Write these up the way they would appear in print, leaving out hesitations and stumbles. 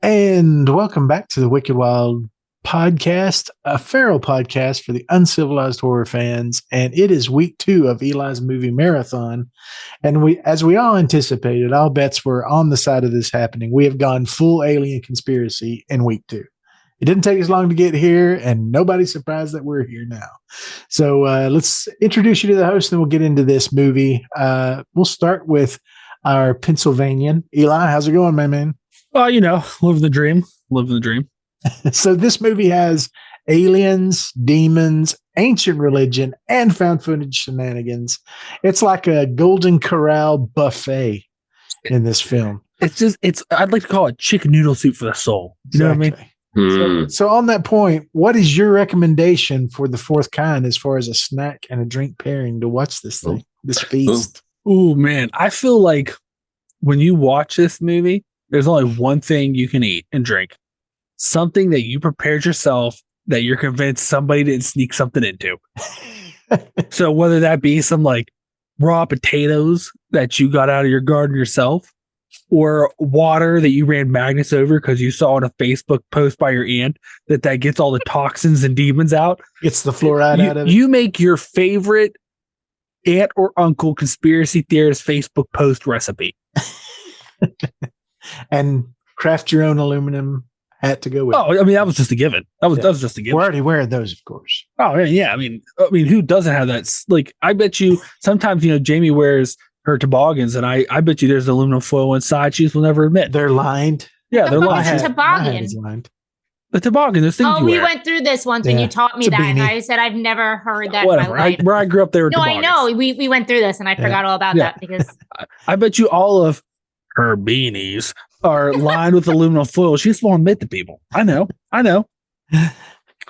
And welcome back to the Wicked Wild podcast, a feral podcast for the uncivilized horror fans. And it is week 2 of Eli's movie marathon. And as we all anticipated, all bets were on the side of this happening. We have gone full alien conspiracy in week 2. It didn't take us long to get here, and nobody's surprised that we're here now. So let's introduce you to the host, and we'll get into this movie. We'll start with our Pennsylvanian. Eli, how's it going, my man? Well, living the dream. So this movie has aliens, demons, ancient religion, and found footage shenanigans. It's like a Golden Corral buffet in this film. I'd like to call it chicken noodle soup for the soul. You know what I mean? So on that point, what is your recommendation for the fourth kind as far as a snack and a drink pairing to watch this thing, this feast? Oh, man. I feel like when you watch this movie, there's only one thing you can eat and drink. Something that you prepared yourself that you're convinced somebody didn't sneak something into. So whether that be some like raw potatoes that you got out of your garden yourself, or water that you ran magnets over because you saw on a Facebook post by your aunt that gets all the toxins and demons out. Gets the fluoride out of it. You make your favorite aunt or uncle conspiracy theorist Facebook post recipe. And craft your own aluminum hat to go with. Oh, I mean, that was just a given. That was just a given. We're already wearing those, of course. Oh, yeah. I mean, who doesn't have that? Like, I bet you sometimes, Jamie wears her toboggans, and I bet you there's aluminum foil inside. She just will never admit. They're lined. Yeah, they're lined. Toboggan. The toboggan. Those things. We went through this once, and you taught me that, and I said I've never heard that in my life. Where I grew up, there were toboggans. I know. We went through this, and I forgot all about that because I bet you all of her beanies are lined with aluminum foil. She just won't admit to people. I know. Well,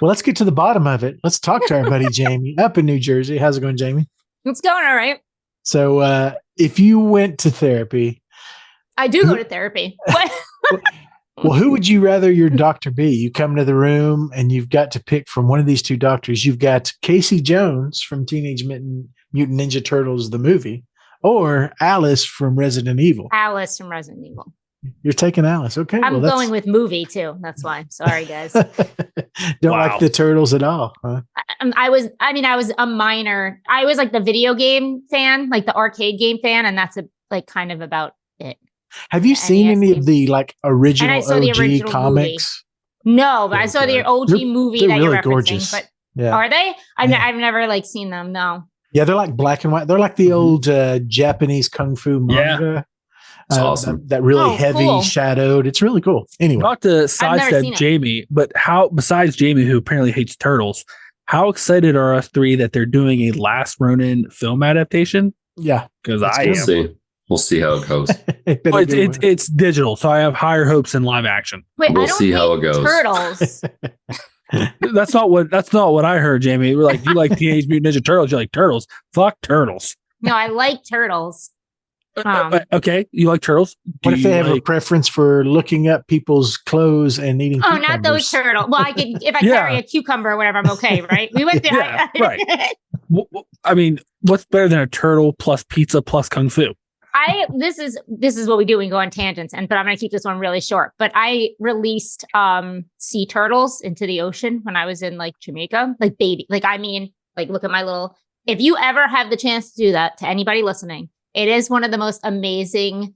let's get to the bottom of it. Let's talk to our buddy Jamie up in New Jersey. How's it going, Jamie? It's going all right. So if you went to therapy. I do go to therapy. Well, who would you rather your doctor be? You come to the room and you've got to pick from one of these two doctors. You've got Casey Jones from Teenage Mutant Ninja Turtles, the movie, or Alice from Resident Evil. Alice from Resident Evil. You're taking Alice. Okay. I'm going with movie too. That's why. Sorry, guys. Don't like the Turtles at all, huh? I was a minor. I was like the video game fan, like the arcade game fan. And that's kind of about it. Have you seen any of the original OG comics? Movie. No, but I saw the OG movie that really you're referencing. Gorgeous. But are they? I've never seen them. No. Yeah, they're like black and white. They're like the old Japanese kung fu manga. Yeah. It's awesome. That really heavy shadowed. It's really cool. Anyway, not to sidestep Jamie, but besides Jamie, who apparently hates turtles, how excited are us three that they're doing a Last Ronin film adaptation? Yeah, because We'll see how it goes. It's digital, so I have higher hopes in live action. Wait, we'll see how it goes. Turtles. That's not what I heard, Jamie. We're like, you like Teenage Mutant Ninja Turtles? You like turtles? Fuck turtles. No, I like turtles. Okay, you like turtles? What if they have a preference for looking up people's clothes and eating? Oh, not those turtles. Well, I could if I carry a cucumber or whatever, I'm okay, right? We went through. Right. I mean, what's better than a turtle plus pizza plus kung fu? This is what we do when we go on tangents, but I'm going to keep this one really short. But I released sea turtles into the ocean when I was in Jamaica, baby. Look at my little. If you ever have the chance to do that to anybody listening, it is one of the most amazing,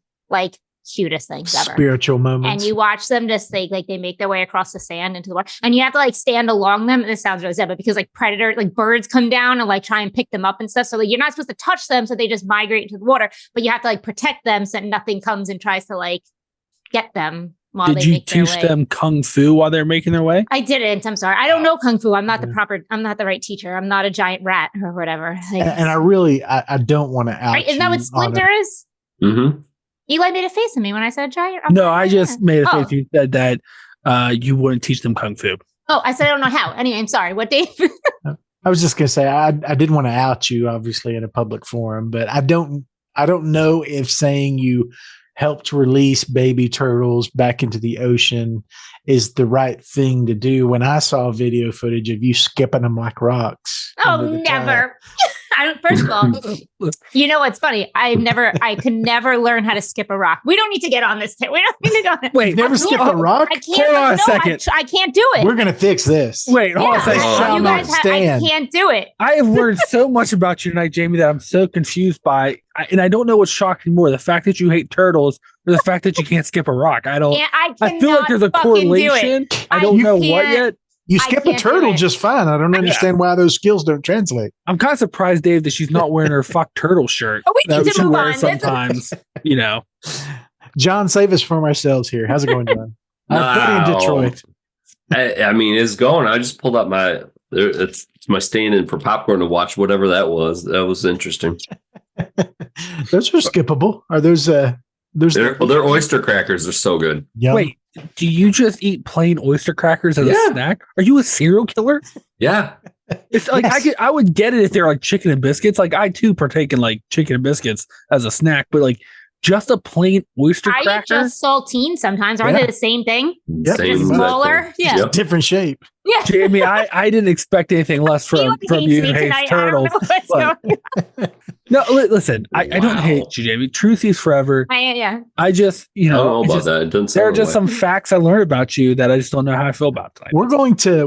cutest things ever. Spiritual moments. And you watch them just they make their way across the sand into the water, and you have to stand along them. And this sounds really sad, but because predators, birds come down and try and pick them up and stuff. So you're not supposed to touch them, so they just migrate into the water. But you have to protect them so nothing comes and tries to get them. Did you teach them kung fu while they're making their way? I didn't. I'm sorry. I don't know kung fu. I'm not the right teacher. I'm not a giant rat or whatever. And I don't want to out. Right? Isn't that what Splinter is? Mm-hmm. Eli made a face at me when I said giant. No, I just made a face. You said that you wouldn't teach them kung fu. Oh, I said I don't know how. Anyway, I'm sorry. What, Dave? I was just gonna say I didn't want to out you, obviously, in a public forum, but I don't know if saying you helped release baby turtles back into the ocean is the right thing to do. When I saw video footage of you skipping them like rocks. Oh, never. First of all, you know what's funny? I can never learn how to skip a rock. We don't need to get on this. We don't need to go on it. Wait, never skip a rock? I can't. Hold on a second. I can't do it. We're going to fix this. Wait, hold on a second. You guys I can't do it. I have learned so much about you tonight, Jamie, that I'm so confused by, and I don't know what's shocking more, the fact that you hate turtles or the fact that you can't skip a rock. I feel like there's a correlation. I don't know what yet. You skip a turtle just fine. I don't understand why those skills don't translate. I'm kind of surprised, Dave, that she's not wearing her fuck turtle shirt. We need to move on. Sometimes, you know. John, save us from ourselves here. How's it going, John? I'm in Detroit. I mean, it's going. I just pulled up it's my stand-in for popcorn to watch whatever that was. That was interesting. Those are skippable. Are those? They're oyster crackers. They're so good. Yum. Wait, do you just eat plain oyster crackers as a snack? Are you a serial killer? Yeah. It's like I would get it if they're like chicken and biscuits. Like I too partake in like chicken and biscuits as a snack, but like just a plain oyster cracker. I eat just saltine sometimes. Aren't they the same thing? Yep. Just smaller. Yeah. Just different shape. Yeah. Jamie, I didn't expect anything less from you who hates turtles. No, listen, I don't hate you, Jamie. Truth is forever. I just, I don't know about that. There are just some facts I learned about you that I just don't know how I feel about tonight. We're going to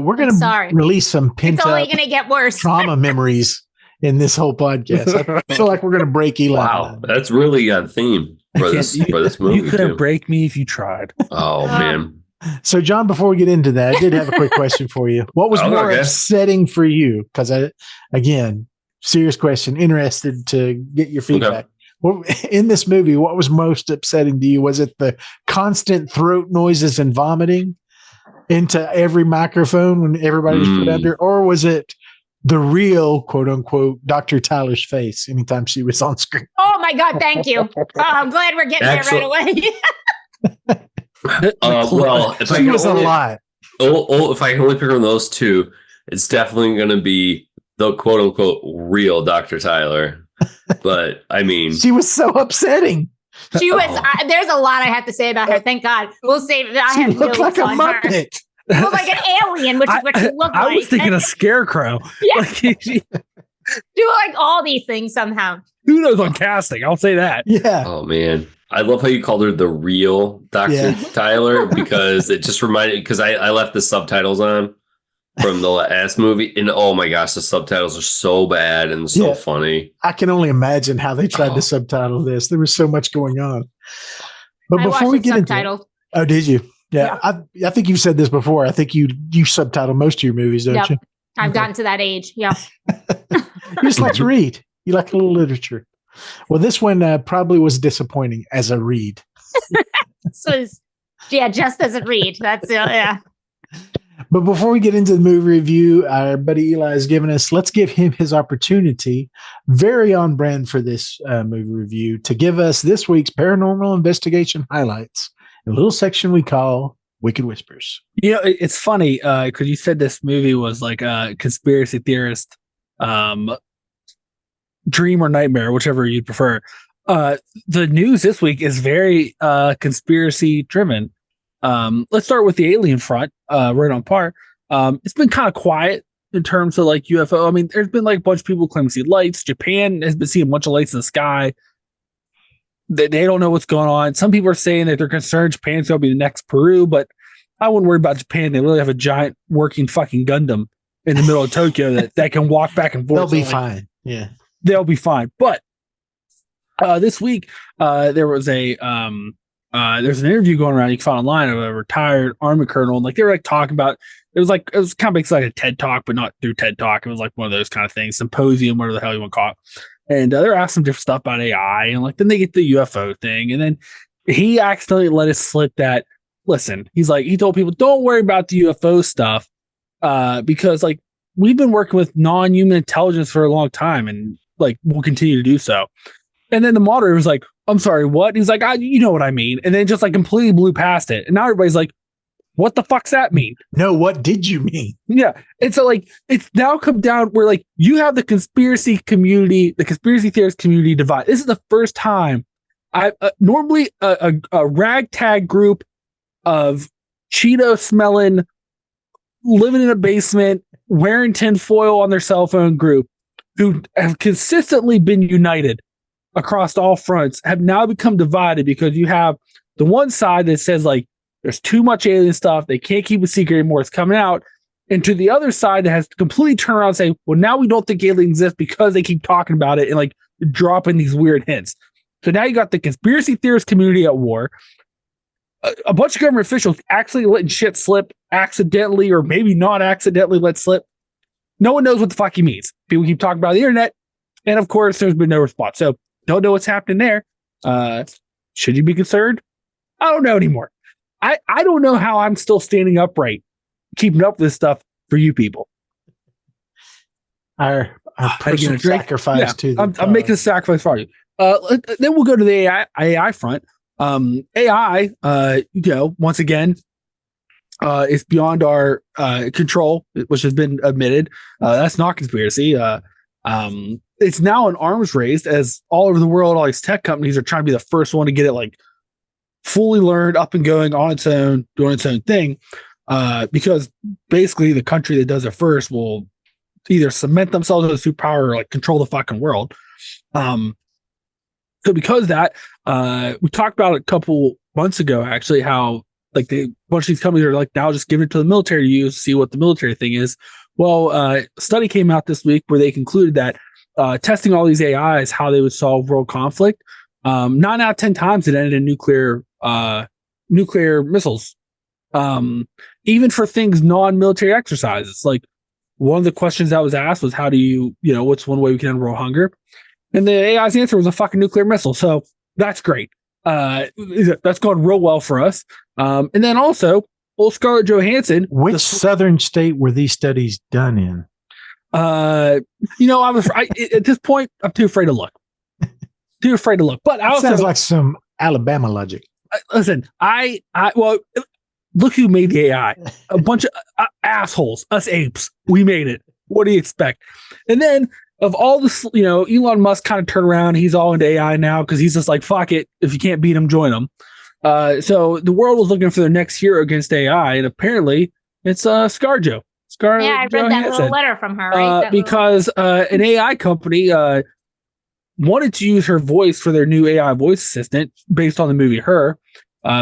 release some pent up. It's only going to get worse. Trauma memories in this whole podcast. I feel like we're going to break Eli. Wow, that's really a theme for this movie. You couldn't break me if you tried. Oh man. So, John, before we get into that, I did have a quick question for you. What was more upsetting for you? Because again, serious question. Interested to get your feedback. Okay. Well, in this movie, what was most upsetting to you? Was it the constant throat noises and vomiting into every microphone when everybody was put under, or was it the real quote unquote Dr. Tyler's face anytime she was on screen? Oh my God! Thank you. Oh, I'm glad we're getting there right away. Well, if I was a lot. If I can only pick from those two, it's definitely going to be the quote unquote real Dr. Tyler. But I mean, she was so upsetting. She was. There's a lot I have to say about her. Thank God. We'll save it. I have looked like a Muppet. Looked like an alien, which is what she looked like. I was thinking a scarecrow. Yeah. Do like all these things somehow. Who knows on casting? I'll say that. Yeah. Oh man. I love how you called her the real Dr. Tyler because it just reminded because I left the subtitles on from the last movie and oh my gosh, the subtitles are so bad and so funny. I can only imagine how they tried to subtitle this. There was so much going on. But before we get into it, did you? Yeah. I think you said this before. I think you subtitle most of your movies, don't you? I've gotten to that age. Yeah. You just like to read. You like a little literature. Well, this one probably was disappointing as a read. Just as a read. That's yeah. But before we get into the movie review, our buddy Eli has given us, let's give him his opportunity, very on brand for this movie review, to give us this week's paranormal investigation highlights, a little section we call Wicked Whispers. You know, it's funny because you said this movie was like a conspiracy theorist dream or nightmare, whichever you prefer. The news this week is very conspiracy driven. Let's start with the alien front, right on par. It's been kind of quiet in terms of like UFO. I mean, there's been like a bunch of people claiming to see lights. Japan has been seeing a bunch of lights in the sky. They don't know what's going on. Some people are saying that they're concerned Japan's going to be the next Peru, but I wouldn't worry about Japan. They really have a giant working fucking Gundam in the middle of Tokyo that can walk back and forth. They'll be fine. Yeah. They'll be fine. But this week, there was there's an interview going around you can find online of a retired Army colonel, and like they were like talking about it was kind of like a TED Talk, but not through TED Talk. It was like one of those kind of things, symposium, whatever the hell you want to call it. And they're asking different stuff about AI, and like then they get the UFO thing, and then he accidentally let it slip that listen, he told people don't worry about the UFO stuff because like we've been working with non-human intelligence for a long time, and like we'll continue to do so. And then the moderator was like, I'm sorry, what? He's like, you know what I mean. And then just like completely blew past it. And now everybody's like, what the fuck's that mean? No, what did you mean? Yeah. And so like, it's now come down where like you have the conspiracy community, the conspiracy theorist community divide. This is the first time normally a ragtag group of Cheeto smelling, living in a basement, wearing tinfoil on their cell phone group who have consistently been united across all fronts have now become divided because you have the one side that says like there's too much alien stuff, they can't keep a secret anymore, it's coming out, and to the other side that has completely turned around and say, well, now we don't think aliens exist because they keep talking about it and like dropping these weird hints. So now you got the conspiracy theorist community at war. A bunch of government officials actually letting shit slip accidentally or maybe not accidentally let slip. No one knows what the fuck he means. People keep talking about the internet. And of course, there's been no response. So don't know what's happening there. Should you be concerned? I don't know anymore. I don't know how I'm still standing upright, keeping up with this stuff for you people. Our personal sacrifice to the I'm making a sacrifice for you. Then we'll go to the AI front. AI, once again, is beyond our control, which has been admitted. That's not conspiracy. It's now an arms race as all over the world, all these tech companies are trying to be the first one to get it like fully learned, up and going on its own, doing its own thing. Because basically the country that does it first will either cement themselves as a superpower or like control the fucking world. So because of that, we talked about it a couple months ago, actually, how like a bunch of these companies are like now just giving it to the military to use, see what the military thing is. Well, a study came out this week where they concluded that testing all these AIs, how they would solve world conflict, 9 out of 10 times it ended in nuclear missiles. Even for things non-military exercises. Like one of the questions that was asked was, how do you what's one way we can end world hunger? And the AI's answer was a fucking nuclear missile. So that's great. That's gone real well for us. And then also, old Scarlett Johansson. Which southern state were these studies done in? At this point, I'm too afraid to look. But I also sounds like some Alabama logic. Listen, well, look who made the AI. A bunch of assholes, us apes. We made it. What do you expect? And then of all this, Elon Musk kind of turned around. He's all into AI now because he's just like, fuck it. If you can't beat him, join him. So the world was looking for their next hero against AI, and apparently it's ScarJo. Yeah, I read that little letter from her, right? Because an AI company wanted to use her voice for their new AI voice assistant based on the movie Her.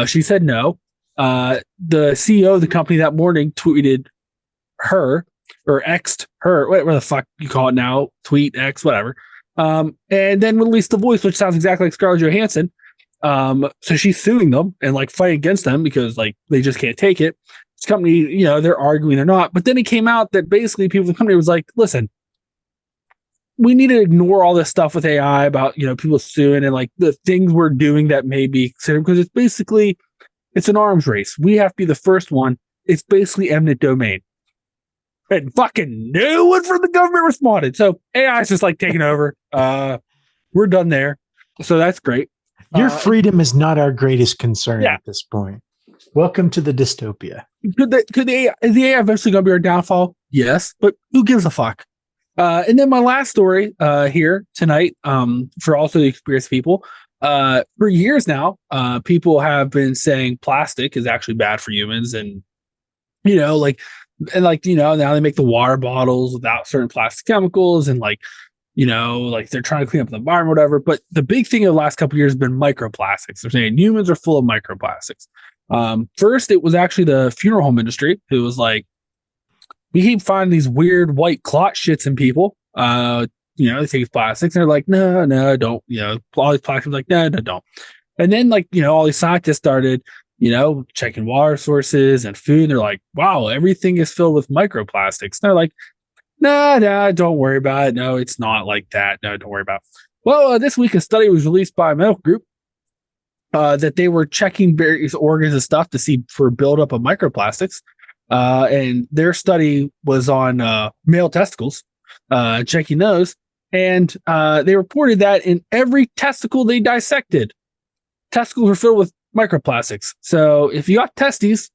She said no. The CEO of the company that morning tweeted her or X'd her, whatever the fuck you call it now, tweet, X, whatever. And then released the voice, which sounds exactly like Scarlett Johansson. So she's suing them and like fighting against them because like they just can't take it. This company, they're arguing they're not. But then it came out that basically people in the company was like, listen, we need to ignore all this stuff with AI about, people suing and like the things we're doing that may be considered, because it's an arms race. We have to be the first one. It's basically eminent domain. And fucking no one from the government responded. So AI is just like taking over. We're done there. So that's great. Your freedom is not our greatest concern at this point. Welcome to the dystopia. Is the AI eventually going to be our downfall? Yes, but who gives a fuck? And then my last story here tonight, for also the experienced people. For years now, people have been saying plastic is actually bad for humans, and now they make the water bottles without certain plastic chemicals, and they're trying to clean up the environment, whatever. But the big thing in the last couple of years has been microplastics. They're saying humans are full of microplastics. First, it was actually the funeral home industry who was like, we keep finding these weird white clot shits in people. They take plastics and they're like, no, don't. All these plastics like, no, don't. And then all these scientists started, checking water sources and food. And they're like, wow, everything is filled with microplastics. And they're like, no, don't worry about it. No, it's not like that. No, don't worry about it. Well, this week a study was released by a medical group that they were checking various organs and stuff to see for buildup of microplastics. And their study was on male testicles, checking those. And they reported that in every testicle they dissected, testicles were filled with microplastics. So if you got testes,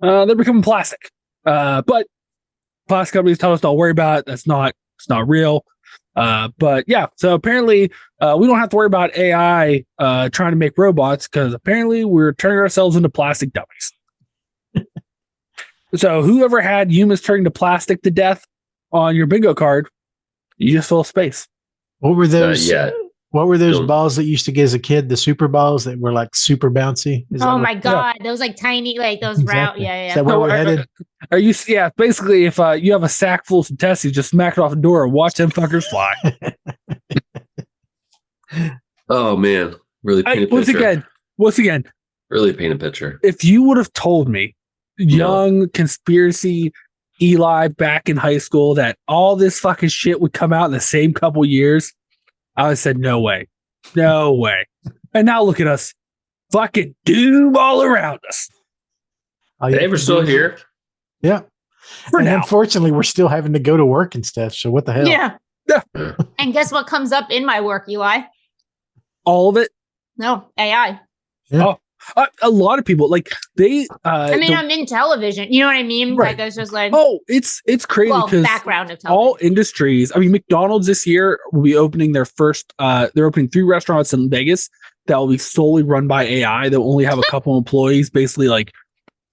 they're becoming plastic. But plastic companies tell us don't worry about it. It's not real. But yeah, so apparently we don't have to worry about AI trying to make robots, because apparently we're turning ourselves into plastic dummies. So whoever had humans turning to plastic to death on your bingo card, You just fill space. What were those? Yet. What were those Don't. balls that you used to get as a kid? The super balls that were like super bouncy. Is that Oh what- my god, those like tiny, like those round. Exactly. Yeah, Is that where we're headed? Are you? Yeah, basically, if you have a sack full of some testes, just smack it off the door and watch them fuckers fly. Oh man, really paint a picture. Once again, Really paint a picture. if you would have told me, young conspiracy Eli back in high school, that all this fucking shit would come out in the same couple years, I would have said, no way. No way. And now look at us. Fucking doom all around us. Yeah, We're still here. Yeah. For And now. unfortunately, we're still having to go to work and stuff. So what the hell? yeah. Yeah. And guess what comes up in my work, Eli? All of it. No, AI. A lot of people, like, they... I mean, I'm in television. You know what I mean? Right. Like, it's just like, it's crazy well, because background of all television. industries. I mean, McDonald's this year will be opening their first. They're opening 3 restaurants in Vegas that will be solely run by AI. They'll only have a couple employees, basically like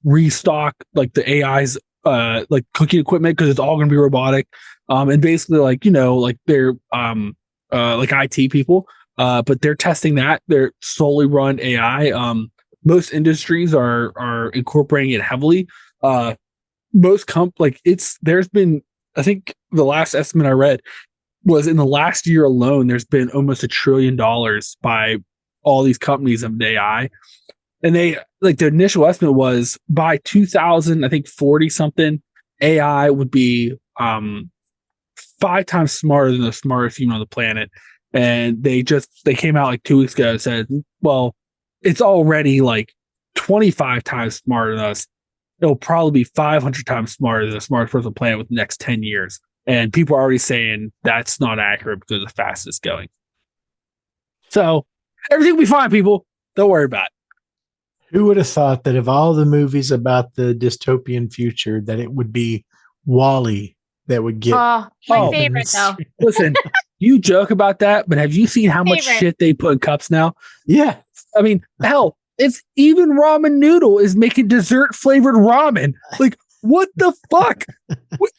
restock like the AI's like cooking equipment because it's all going to be robotic. And basically like like they're like IT people. But they're testing that. They're solely run AI. Most industries are incorporating it heavily. There's been, I think the last estimate I read was in the last year alone, there's been almost $1 trillion by all these companies of AI. And they, like, the initial estimate was by 2000, I think 40 something, AI would be 5 times smarter than the smartest human on the planet. And they came out like 2 weeks ago and said, well, it's already like 25 times smarter than us. It'll probably be 500 times smarter than the smartest person on the planet within the next 10 years. And people are already saying that's not accurate because the fastest going. So everything will be fine, people. Don't worry about it. Who would have thought that of all the movies about the dystopian future, that it would be WALL-E that would get? My Oh, favorite, though. Listen, you joke about that, but have you seen how much Favorite. shit they put in cups now? Yeah. I mean, hell, it's even ramen noodle is making dessert flavored ramen. Like, what the fuck?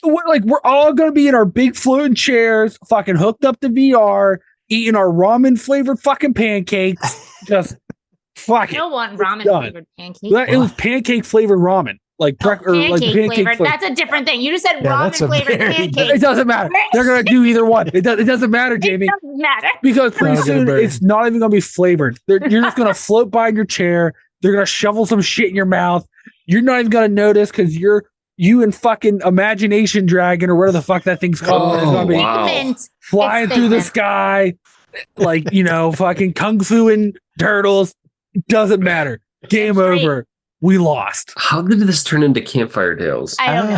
We're all going to be in our big floating chairs, fucking hooked up to VR, eating our ramen flavored fucking pancakes. Just fuck I it. don't want ramen done. flavored pancakes. It was pancake flavored ramen. Like, Pancake flavored. flavor. That's a different thing. You just said Yeah, that's ramen a flavored very pancakes. It doesn't matter. They're going to do either one. It doesn't matter, Jamie. It doesn't matter. Because pretty Not gonna soon burn. it's not even going to be flavored. You're just going to float by in your chair. They're going to shovel some shit in your mouth. You're not even going to notice because you and fucking Imagination Dragon or whatever the fuck that thing's called is going to be wow. Figment. flying It's through the figment. sky like, fucking Kung Fu and turtles. Doesn't matter. Game That's right. over. We lost. How did this turn into Campfire Tales? I don't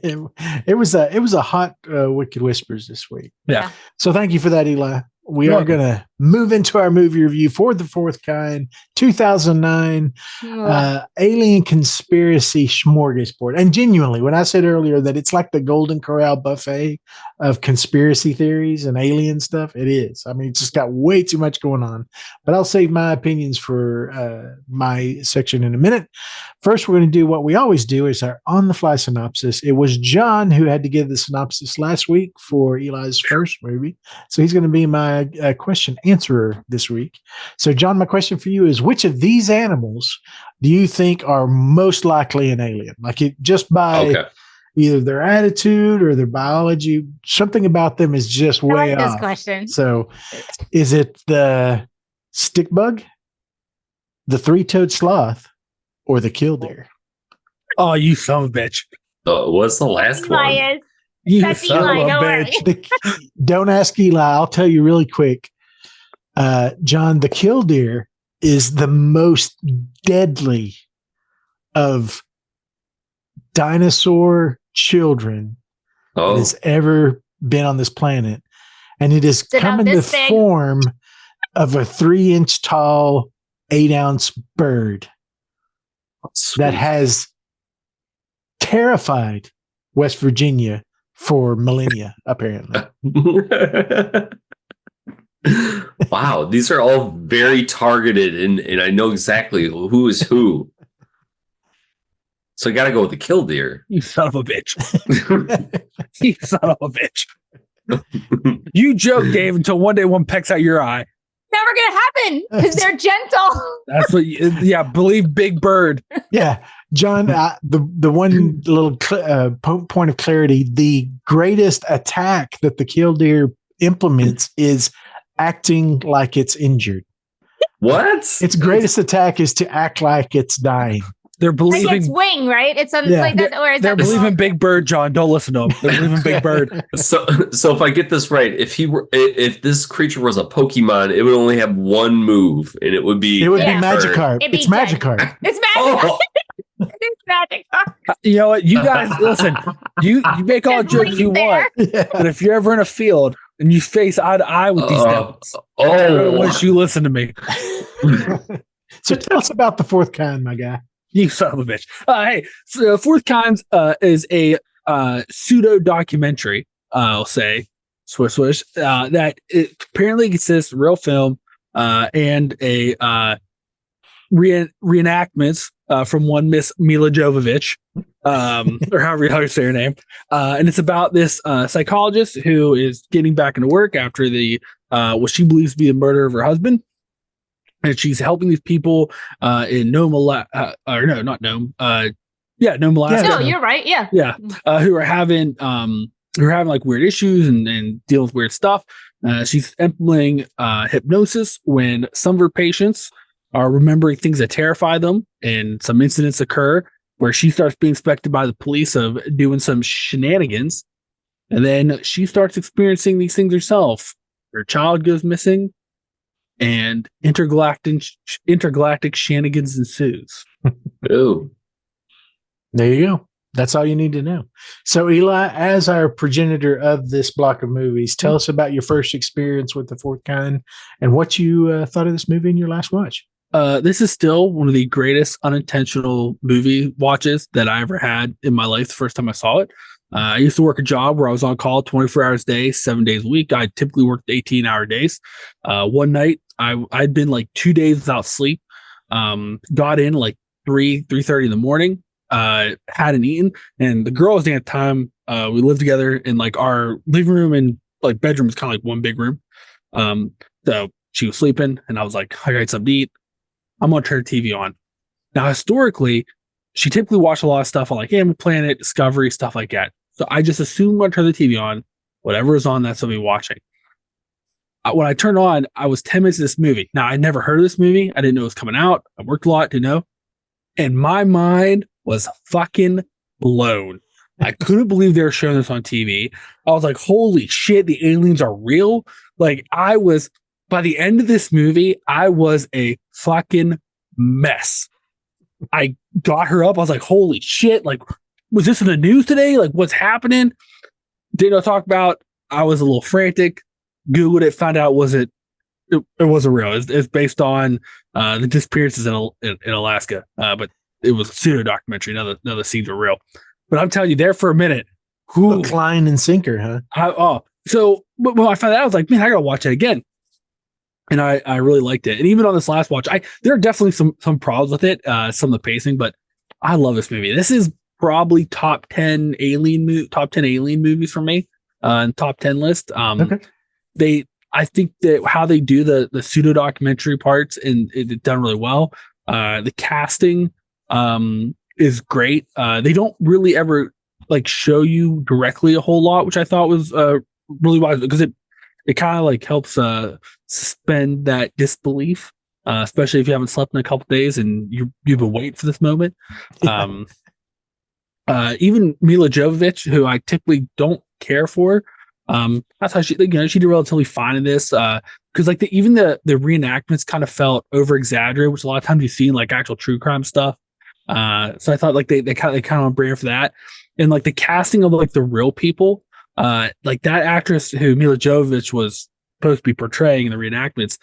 know. It was a hot Wicked Whispers this week. Yeah. So thank you for that, Eli. We You're are going to move into our movie review for The Fourth Kind, 2009 alien conspiracy smorgasbord. And genuinely, when I said earlier that it's like the Golden Corral buffet of conspiracy theories and alien stuff, it is. I mean, it's just got way too much going on. But I'll save my opinions for my section in a minute. First, we're going to do what we always do is our on-the-fly synopsis. It was John who had to give the synopsis last week for Eli's first movie. So he's going to be my question answerer this week. So, John, my question for you is, which of these animals do you think are most likely an alien? Like it just by either their attitude or their biology, something about them is just way I like this off. question. So, is it the stick bug, the three-toed sloth, or the killdeer? Oh, you son of a bitch. What's the last one? Eli is. You That's son Eli, of a don't worry. bitch. Don't ask Eli. I'll tell you really quick. John, the killdeer is the most deadly of dinosaur children that has ever been on this planet. And it has come in the form of a 3-inch tall, 8-ounce bird that has terrified West Virginia for millennia, apparently. Wow, these are all very targeted, and I know exactly who is who. So I got to go with the killdeer. You son of a bitch. You son of a bitch. You joke, Dave, until one day one pecks out your eye. Never gonna happen because they're gentle. That's what. Yeah, believe Big Bird. Yeah, John. The one little point of clarity: the greatest attack that the killdeer implements is acting like it's injured. What? Its greatest attack is to act like it's dying. They're Like believing. it's wing, right? It's like that, or is They're that believing Big Bird, John. Don't listen to them. They're believing Big Bird. So if I get this right, if this creature was a Pokemon, it would only have one move, and it would be be Magikarp. It's Magikarp. It's Magikarp. It's Magikarp. You know what? You guys, listen. You make all Just jokes leave you there. want, but if you're ever in a field and you face eye to eye with these devils, I really wish you listen to me. So tell us about the fourth kind, my guy. You son of a bitch. Hey, so Fourth Kind is a pseudo documentary. I'll say, swish, that it apparently consists of real film and a reenactments from one Miss Milla Jovovich, or however you say her name. And it's about this psychologist who is getting back into work after the what she believes to be the murder of her husband. And she's helping these people in Nome, Alaska. Nome, Alaska. No, you're right. Yeah. Yeah, who are having like weird issues and dealing with weird stuff. She's implementing hypnosis when some of her patients are remembering things that terrify them, and some incidents occur where she starts being suspected by the police of doing some shenanigans, and then she starts experiencing these things herself. Her child goes missing, and intergalactic shenanigans ensues. Ooh. There you go. That's all you need to know. So, Eli, as our progenitor of this block of movies, tell us about your first experience with the Fourth Kind and what you thought of this movie in your last watch. This is still one of the greatest unintentional movie watches that I ever had in my life the first time I saw it. I used to work a job where I was on call 24 hours a day, 7 days a week. I typically worked 18-hour days. One night, I'd been like 2 days without sleep. Got in like 3:30 in the morning. Hadn't eaten, and the girls at the time, we lived together in like our living room and like bedroom was kind of like one big room. So she was sleeping, and I was like, I got something to eat. I'm gonna turn the TV on. Now, historically, she typically watched a lot of stuff on like Animal Planet, Discovery, stuff like that. So I just assumed when I turn the TV on, whatever is on, that's what I'll be watching. When I turned on, I was 10 minutes of this movie. Now, I'd never heard of this movie. I didn't know it was coming out. I worked a lot, didn't know. And my mind was fucking blown. I couldn't believe they were showing this on TV. I was like, holy shit, the aliens are real. Like, by the end of this movie, I was a fucking mess. I got her up. I was like, holy shit. Like, was this in the news today? Like, what's happening? Didn't know what to talk about. I was a little frantic. Googled it, found out it wasn't real. It's based on the disappearances in Alaska. But it was a pseudo documentary. None of the scenes were real. But I'm telling you, there for a minute, hook, line, and sinker, huh? So when I found out, I was like, man, I gotta watch it again. And I really liked it. And even on this last watch, there are definitely some problems with it, some of the pacing, but I love this movie. This is probably top 10 alien movies for me, and top 10 list. Okay. I think that how they do the pseudo documentary parts and it's done really well. The casting is great. They don't really ever like show you directly a whole lot, which I thought was really wise because it kind of like helps suspend that disbelief, especially if you haven't slept in a couple days and you've been waiting for this moment. Even Milla Jovovich, who I typically don't care for, that's how she did relatively fine in this. Because like even the reenactments kind of felt over exaggerated, which a lot of times you see in like actual true crime stuff. So I thought like they kind of on brand for that, and like the casting of like the real people, like that actress who Milla Jovovich was supposed to be portraying in the reenactments,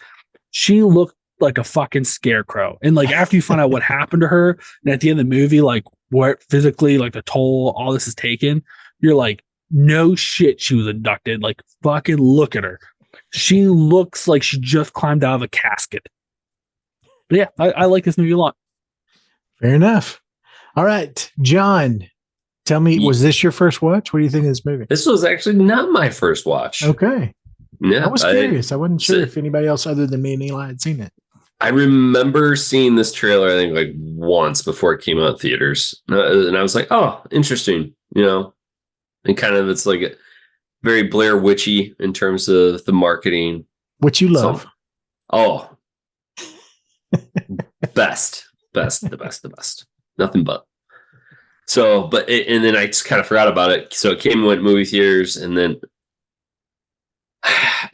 she looked like a fucking scarecrow. And like after you find out what happened to her, and at the end of the movie, like what physically like the toll all this is taken, you're like, no shit, she was abducted. Like fucking look at her. She looks like she just climbed out of a casket. But yeah, I like this movie a lot. Fair enough. All right, John, Tell me, was this your first watch? What do you think of this movie? This was actually not my first watch. Okay. Yeah, I was curious. I wasn't sure if anybody else other than me and Eli had seen it. I remember seeing this trailer, I think, like once before it came out in theaters. And I was like, oh, interesting. And kind of it's like very Blair Witchy in terms of the marketing. Which you love. Best. The best. Nothing but. So, and then I just kind of forgot about it. So it came and went movie theaters, and then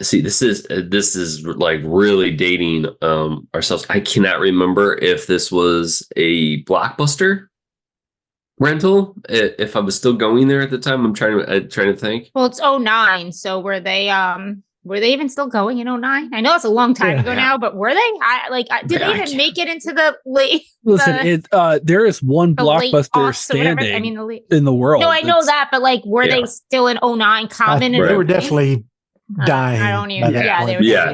see, this is like really dating ourselves. I cannot remember if this was a Blockbuster rental, if I was still going there at the time. I'm trying to think. Well, it's 2009, so were they even still going in 2009? I know it's a long time ago now, but were they? Did they even make it into the late? Listen, there is one Blockbuster standing in the world. No, I know that, but were they still in 2009 common? They were definitely dying. I don't even.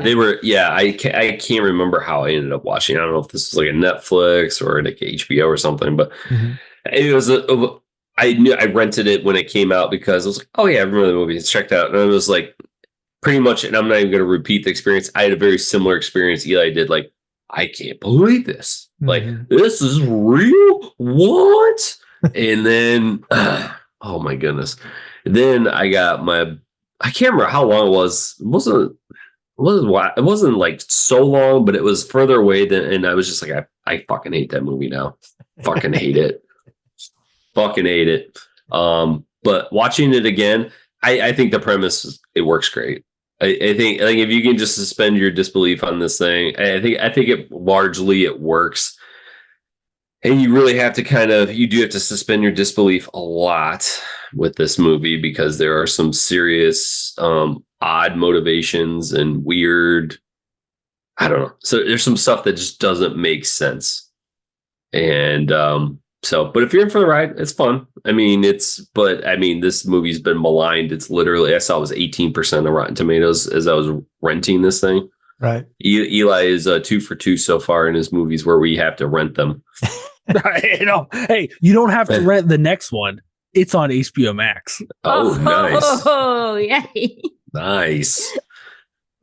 They were. I can't remember how I ended up watching. I don't know if this was like a Netflix or like HBO or something, but it was I knew I rented it when it came out because I was like, oh yeah, I remember the movie. It's checked out, and it was like pretty much. And I'm not even going to repeat the experience. I had a very similar experience Eli did. Like, I can't believe this. Like, this is real. What? And then, oh my goodness. Then I got I can't remember how long it was. It wasn't like so long, but it was further away than, and I was just like, I fucking hate that movie now. Fucking hate it. Fucking hate it. But watching it again, I think the premise, it works great. I think if you can just suspend your disbelief on this thing, I think it largely it works. And you really have to you do have to suspend your disbelief a lot with this movie because there are some serious odd motivations and weird, I don't know. So there's some stuff that just doesn't make sense. And but if you're in for the ride, it's fun. This movie's been maligned. It's literally, I saw it was 18% of Rotten Tomatoes as I was renting this thing. Right. Eli is 2 for 2 so far in his movies where we have to rent them. Hey, you don't have to rent the next one. It's on HBO Max. Oh, nice. Oh, yay. Nice.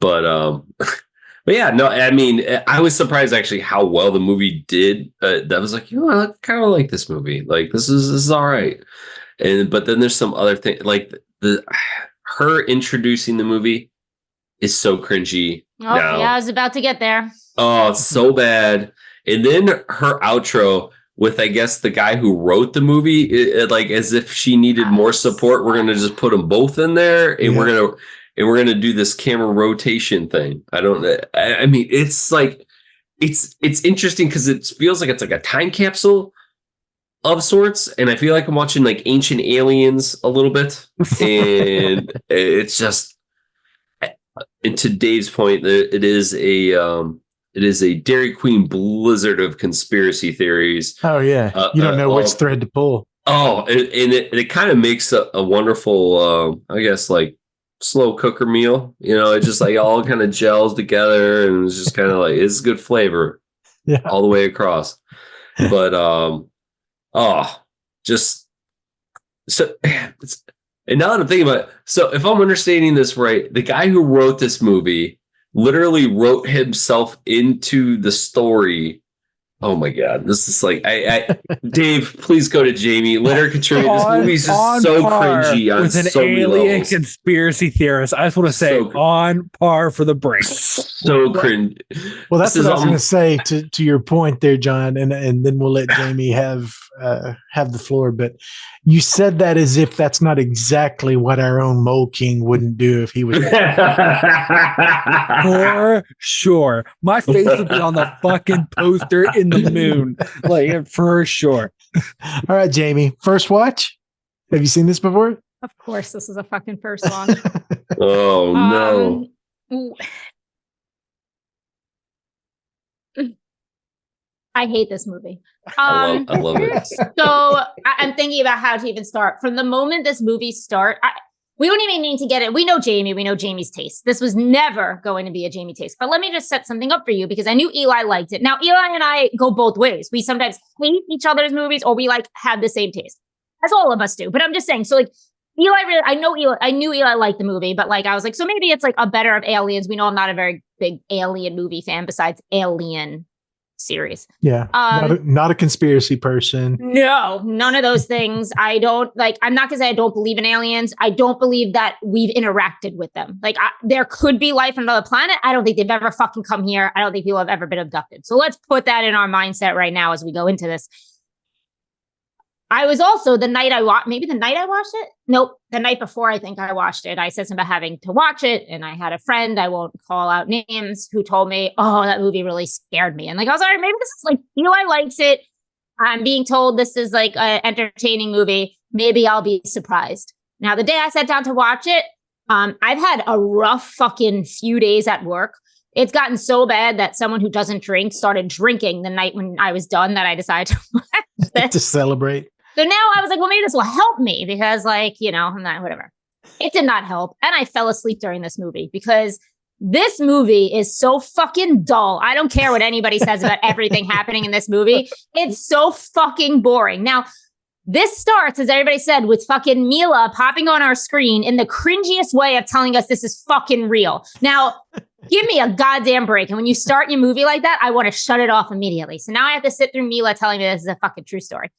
But yeah, no, I was surprised actually how well the movie did. That was like, I kind of like this movie. Like, this is all right. But then there's some other thing, like her introducing the movie is so cringy. Oh, yeah, I was about to get there. Oh, it's so bad. And then her outro with, I guess, the guy who wrote the movie, as if she needed more support. We're gonna just put them both in there, and we're gonna do this camera rotation thing. It's like it's interesting because it feels like it's like a time capsule of sorts, and I feel like I'm watching like Ancient Aliens a little bit, and it's just. And to Dave's point, it is a Dairy Queen blizzard of conspiracy theories. Oh yeah, you don't know which thread to pull. Oh, and it kind of makes a wonderful, I guess, like slow cooker meal. It just like all kind of gels together, and it's just kind of like it's good flavor, all the way across. But just so. And now that I'm thinking about it, so if I'm understanding this right, the guy who wrote this movie literally wrote himself into the story. Oh my God. This is like, Dave, please go to Jaime. Let her contribute. This movie's just so cringy on with an so many alien levels. Conspiracy theorist. I just want to say on par for the brink. So cringy. Well, that's what I was going to say to your point there, John, and then we'll let Jaime have the floor. But you said that as if that's not exactly what our own Mole King wouldn't do if he was. For sure. My face would be on the fucking poster in the moon. Like, for sure. All right, Jaime. First watch? Have you seen this before? Of course, this is a fucking first one. Oh, no. I hate this movie. I love it. So I'm thinking about how to even start. From the moment this movie starts, we don't even need to get it. We know Jaime. We know Jaime's taste. This was never going to be a Jaime taste. But let me just set something up for you because I knew Eli liked it. Now, Eli and I go both ways. We sometimes hate each other's movies or we have the same taste. as all of us do. But I'm just saying, so like I knew Eli liked the movie, but like I was like, so maybe it's like a better of Aliens. We know I'm not a very big Alien movie fan besides Alien series. Yeah. Not a conspiracy person. No, none of those things. I'm not gonna say I don't believe in aliens. I don't believe that we've interacted with them. Like there could be life on another planet. I don't think they've ever fucking come here. I don't think people have ever been abducted. So let's put that in our mindset right now as we go into this. I was also the night I watched it. Nope. The night before, I think I watched it. I said something about having to watch it. And I had a friend, I won't call out names, who told me, oh, that movie really scared me. And like, I was like, maybe this is like, Eli likes it. I'm being told this is like an entertaining movie. Maybe I'll be surprised. Now, the day I sat down to watch it, I've had a rough fucking few days at work. It's gotten so bad that someone who doesn't drink started drinking the night when I was done that I decided to watch this. To celebrate. So now I was like, well, maybe this will help me because like, I'm not, whatever. It did not help. And I fell asleep during this movie because this movie is so fucking dull. I don't care what anybody says about everything happening in this movie. It's so fucking boring. Now, this starts, as everybody said, with fucking Milla popping on our screen in the cringiest way of telling us this is fucking real. Now, give me a goddamn break. And when you start your movie like that, I want to shut it off immediately. So now I have to sit through Milla telling me this is a fucking true story.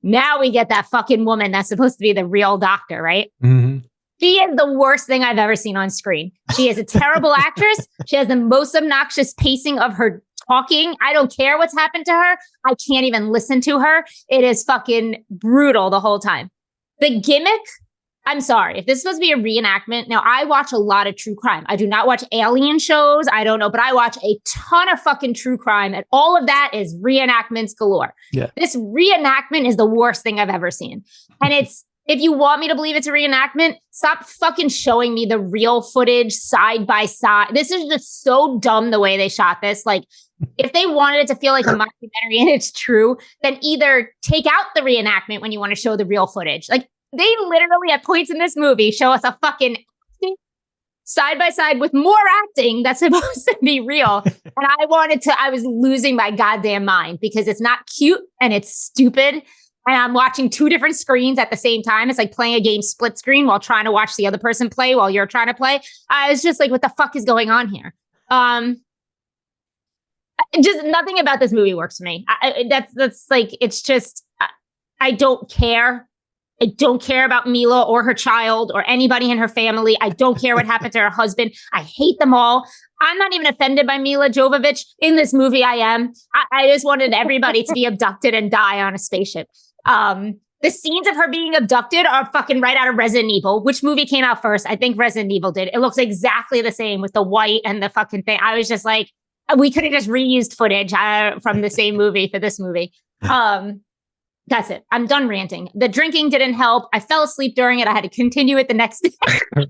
Now we get that fucking woman that's supposed to be the real doctor, right? Mm-hmm. She is the worst thing I've ever seen on screen. She is a terrible actress. She has the most obnoxious pacing of her talking. I don't care what's happened to her. I can't even listen to her. It is fucking brutal the whole time. The gimmick, I'm sorry. If this is supposed to be a reenactment, now I watch a lot of true crime. I do not watch alien shows. I don't know, but I watch a ton of fucking true crime. And all of that is reenactments galore. Yeah. This reenactment is the worst thing I've ever seen. And if you want me to believe it's a reenactment, stop fucking showing me the real footage side by side. This is just so dumb the way they shot this. Like, if they wanted it to feel like a mockumentary and it's true, then either take out the reenactment when you want to show the real footage. Like, they literally at points in this movie show us a fucking side by side with more acting that's supposed to be real. And I was losing my goddamn mind because it's not cute and it's stupid. And I'm watching two different screens at the same time. It's like playing a game split screen while trying to watch the other person play while you're trying to play. I was just like, what the fuck is going on here? Just nothing about this movie works for me. That's like, it's just, I don't care. I don't care about Milla or her child or anybody in her family. I don't care what happened to her husband. I hate them all. I'm not even offended by Milla Jovovich. In this movie, I am. I just wanted everybody to be abducted and die on a spaceship. The scenes of her being abducted are fucking right out of Resident Evil. Which movie came out first? I think Resident Evil did. It looks exactly the same with the white and the fucking thing. I was just like, we could have just reused footage from the same movie for this movie. That's it. I'm done ranting. The drinking didn't help. I fell asleep during it. I had to continue it the next day.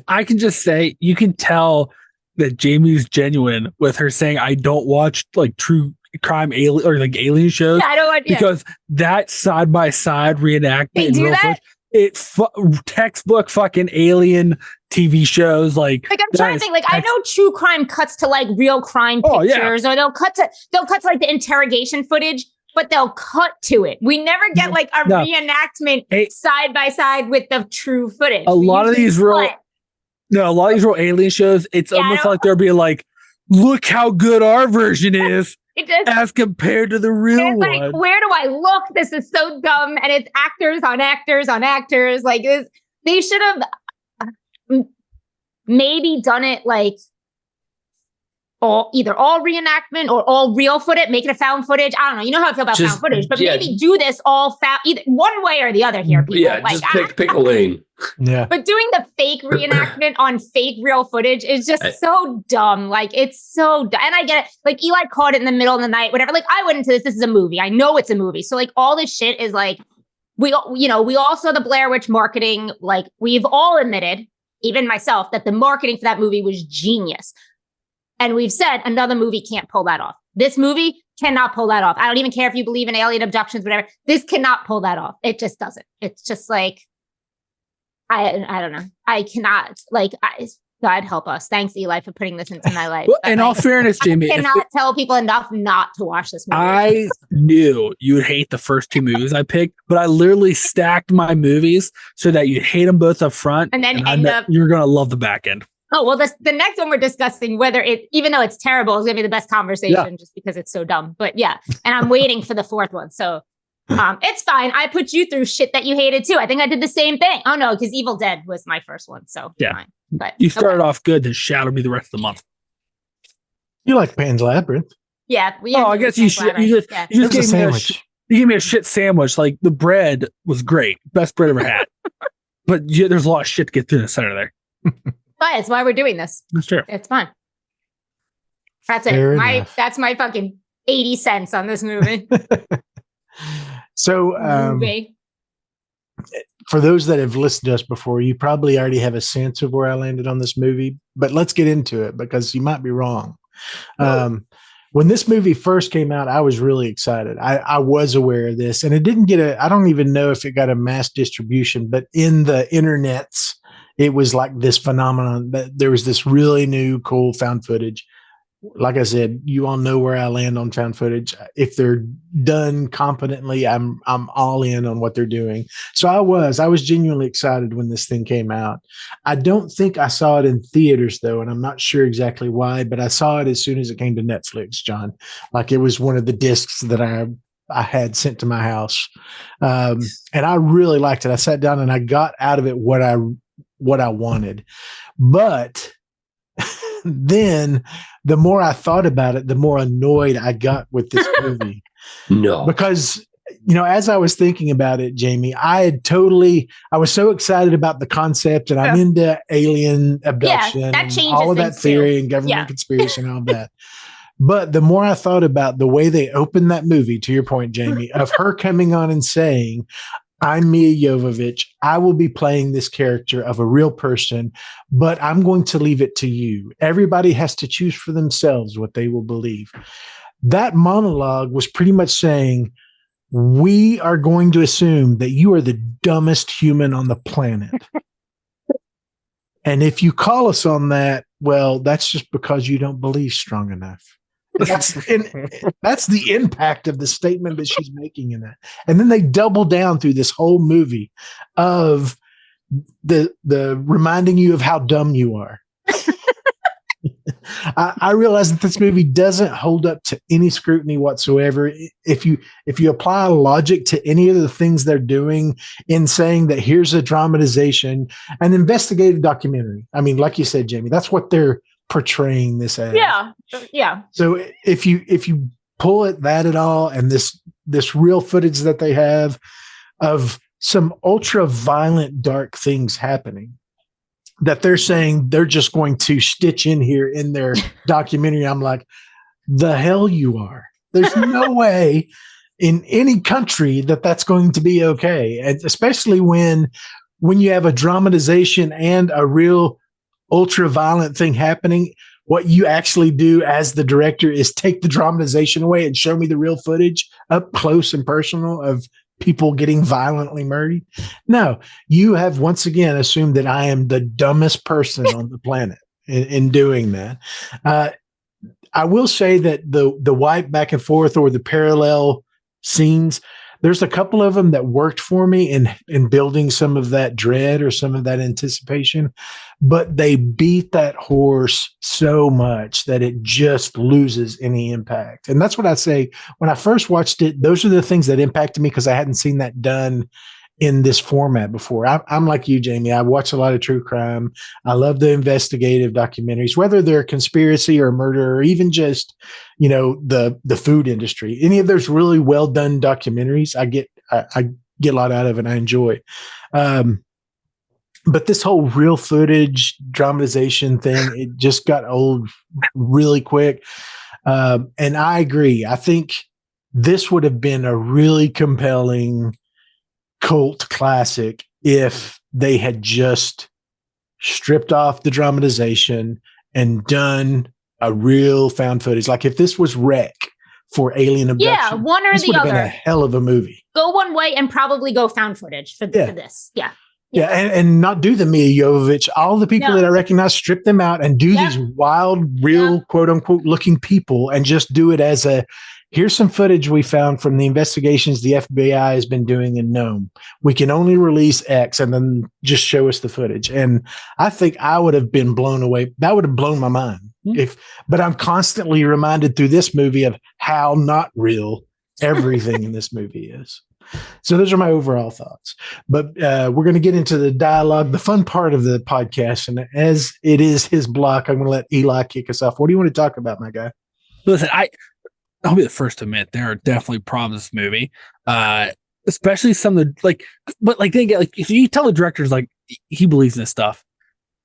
I can just say, you can tell that Jamie's genuine with her saying, I don't watch like true crime alien or like alien shows. Yeah, I don't want because that side by side reenactment. They do that? Textbook fucking alien TV shows. Like I'm trying to think. Like I know true crime cuts to like real crime pictures, or they'll cut to like the interrogation footage. But they'll cut to it. We never get like a reenactment side by side with the true footage. A lot of these real alien shows, it's almost like they'll be like, look how good our version is as compared to the real one. Like, where do I look? This is so dumb. And it's actors on actors on actors. Like this, they should have maybe done it like either all reenactment or all real footage, make it a found footage. I don't know. You know how I feel about found footage, but maybe do this all found, either one way or the other here. People. Yeah, like, just pick a lane. Yeah. But doing the fake reenactment on fake real footage is just so dumb. Like, it's so dumb. And I get it. Like, Eli caught it in the middle of the night, whatever. Like, I went into this. This is a movie. I know it's a movie. So, like, all this shit is like, we all saw the Blair Witch marketing. Like, we've all admitted, even myself, that the marketing for that movie was genius. And we've said another movie can't pull that off. This movie cannot pull that off. I don't even care if you believe in alien abductions, whatever. This cannot pull that off. It just doesn't. It's just like, I don't know. I cannot, like, God help us. Thanks, Eli, for putting this into my life. Well, in all fairness, Jamie, I cannot tell people enough not to watch this movie. I knew you would hate the first two movies I picked, but I literally stacked my movies so that you'd hate them both up front, and then you're going to love the back end. Oh, well, the next one we're discussing, whether it, even though it's terrible, is going to be the best conversation just because it's so dumb. But yeah, and I'm waiting for the fourth one. So it's fine. I put you through shit that you hated too. I think I did the same thing. Oh no, because Evil Dead was my first one. So yeah, fine. But you started off good, then shadowed me the rest of the month. You like Pan's Labyrinth? Yeah. I guess you just gave me you gave me a shit sandwich. Like the bread was great, best bread ever had. But there's a lot of shit to get through in the center there. But it's why we're doing this. That's true. It's fun. That's it. That's my fucking 80 cents on this movie. So, for those that have listened to us before, you probably already have a sense of where I landed on this movie, but let's get into it because you might be wrong. When this movie first came out, I was really excited. I was aware of this, and it didn't get I don't even know if it got a mass distribution, but in the internets, it was like this phenomenon that there was this really new, cool found footage. Like I said, you all know where I land on found footage. If they're done competently, I'm all in on what they're doing. So I was genuinely excited when this thing came out. I don't think I saw it in theaters though, and I'm not sure exactly why, but I saw it as soon as it came to Netflix, John. Like it was one of the discs that I had sent to my house. And I really liked it. I sat down and I got out of it what I wanted. But then the more I thought about it, the more annoyed I got with this movie. No. Because, as I was thinking about it, Jamie, I was so excited about the concept and I'm into alien abduction and all of that theory and government conspiracy and all that. But the more I thought about the way they opened that movie, to your point, Jamie, of her coming on and saying, I'm Milla Jovovich. I will be playing this character of a real person, but I'm going to leave it to you. Everybody has to choose for themselves what they will believe. That monologue was pretty much saying, we are going to assume that you are the dumbest human on the planet. And if you call us on that, well, that's just because you don't believe strong enough. That's the impact of the statement that she's making in that. And then they double down through this whole movie of the reminding you of how dumb you are. I realize that this movie doesn't hold up to any scrutiny whatsoever. If you apply logic to any of the things they're doing in saying that here's a dramatization, an investigative documentary. I mean, like you said, Jamie, that's what they're portraying this as. Yeah. So if you pull that at all, and this real footage that they have of some ultra violent, dark things happening that they're saying they're just going to stitch in here in their documentary, I'm like, the hell you are. There's no way in any country that's going to be okay, and especially when you have a dramatization and a real ultra violent thing happening. What you actually do as the director is take the dramatization away and show me the real footage up close and personal of people getting violently murdered. No, you have once again assumed that I am the dumbest person on the planet in doing that. I will say that the wipe back and forth or the parallel scenes, there's a couple of them that worked for me in building some of that dread or some of that anticipation, but they beat that horse so much that it just loses any impact. And that's what I say when I first watched it. Those are the things that impacted me because I hadn't seen that done in this format before. I'm like you, Jamie. I watch a lot of true crime. I love the investigative documentaries, whether they're conspiracy or murder, or even just, the food industry. Any of those really well done documentaries, I get a lot out of it. I enjoy. But this whole real footage dramatization thing, it just got old really quick. And I agree. I think this would have been a really compelling cult classic if they had just stripped off the dramatization and done a real found footage. Like if this was Wreck for alien abduction, one or this the would have other. been a hell of a movie. Go one way and probably go found footage for this. Yeah. Yeah, and not do the Milla Jovovich. All the people that I recognize, strip them out and do these wild, real, quote unquote, looking people, and just do it as here's some footage we found from the investigations the FBI has been doing in Nome. We can only release X, and then just show us the footage. And I think I would have been blown away. That would have blown my mind. But I'm constantly reminded through this movie of how not real everything in this movie is. So those are my overall thoughts. But we're going to get into the dialogue, the fun part of the podcast. And as it is his block, I'm going to let Eli kick us off. What do you want to talk about, my guy? Listen, I'll be the first to admit there are definitely problems in this movie. Especially some of the if you tell the directors like he believes in this stuff,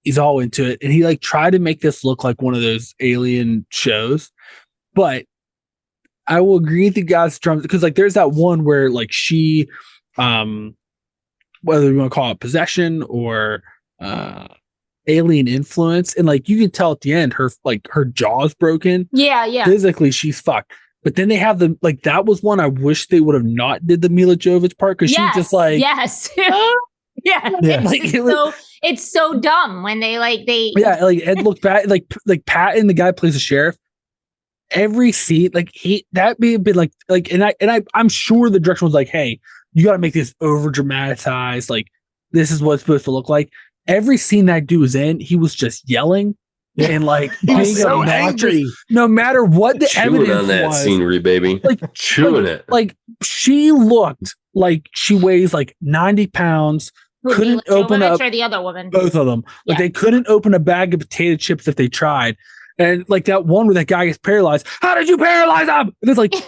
he's all into it. And he tried to make this look like one of those alien shows. But I will agree with you guys, drums, because there's that one where she, whether you want to call it possession or alien influence, and you can tell at the end her jaw's broken. Yeah. Physically, she's fucked. But then they have that was one I wish they would have not did the Milla Jovovich part because she's just yes. Yeah. It's so dumb when they Ed looked back Patton, the guy plays the sheriff. Every scene, that may have been I'm sure the direction was hey, you got to make this over dramatized. This is what it's supposed to look like. Every scene that dude was in, he was just yelling and he was so angry. No matter what the chewing evidence on that was, scenery, baby, chewing it. She looked like she weighs 90 pounds. Couldn't open up or the other woman. Both of them. They couldn't open a bag of potato chips if they tried. And that one where that guy gets paralyzed. How did you paralyze him? And it's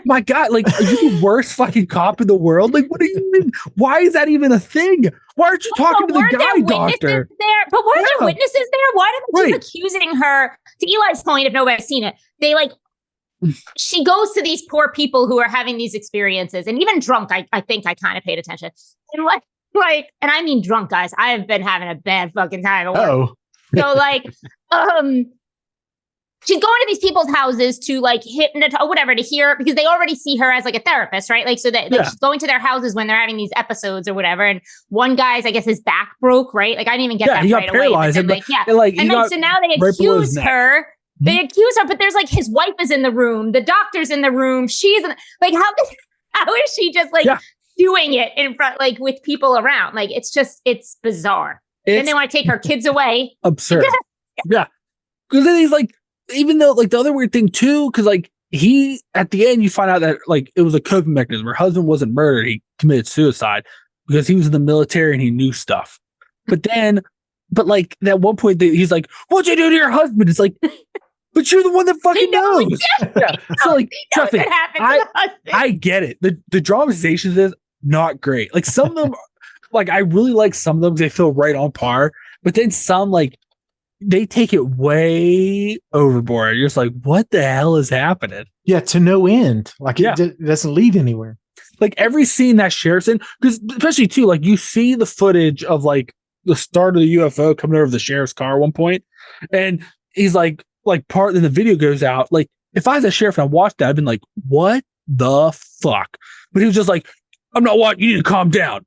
my God, are you the worst fucking cop in the world? What do you mean? Why is that even a thing? Why aren't you talking to the guy doctor? But were there witnesses there? Why did they keep accusing her? To Eli's point, if nobody's seen it, they she goes to these poor people who are having these experiences, and even drunk, I think I kind of paid attention. And and I mean drunk, guys. I have been having a bad fucking time at work. So she's going to these people's houses to hypnotize or whatever to hear, because they already see her as a therapist, right? So that she's going to their houses when they're having these episodes or whatever. And one guy's, I guess, his back broke, right? I didn't even get that he right got paralyzed, away. So now they accuse her. They accuse her, but there's his wife is in the room, the doctor's in the room. She's in, how is she just doing it in front, with people around? It's bizarre. Then they want to take her kids away. Absurd. Yeah. Because then he's even though the other weird thing too, because he at the end you find out that it was a coping mechanism. Her husband wasn't murdered; he committed suicide because he was in the military and he knew stuff. But at one point he's "What'd you do to your husband?" It's but you're the one that fucking knows. Yeah. So trust me, I get it. The dramatizations is not great. Some of them, I really like some of them because they feel right on par. But then some they take it way overboard. You're just what the hell is happening? Yeah, to no end. It doesn't lead anywhere. Every scene that sheriff's in, because especially too, you see the footage of the start of the UFO coming over the sheriff's car at one point, and he's part then the video goes out. If I was a sheriff and I watched that, I'd been what the fuck? But he was just I'm not watching. You need to calm down.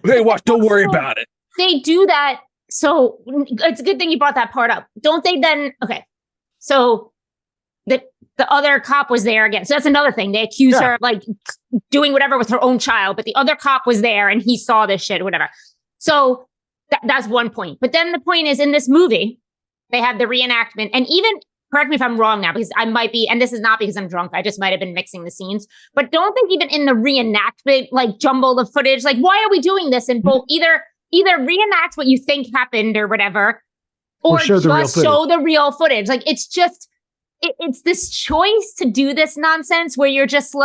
Okay, watch. Don't worry about it. They do that. So it's a good thing you brought that part up. Don't they then? Okay. So the other cop was there again. So that's another thing. They accuse her of doing whatever with her own child, but the other cop was there and he saw this shit, whatever. So that's one point. But then the point is in this movie, they have the reenactment, and even correct me if I'm wrong now, because I might be, and this is not because I'm drunk. I just might have been mixing the scenes, but don't think even in the reenactment, jumble of footage, why are we doing this in both either reenact what you think happened or whatever, or show the real footage. It's just, it's this choice to do this nonsense where you're just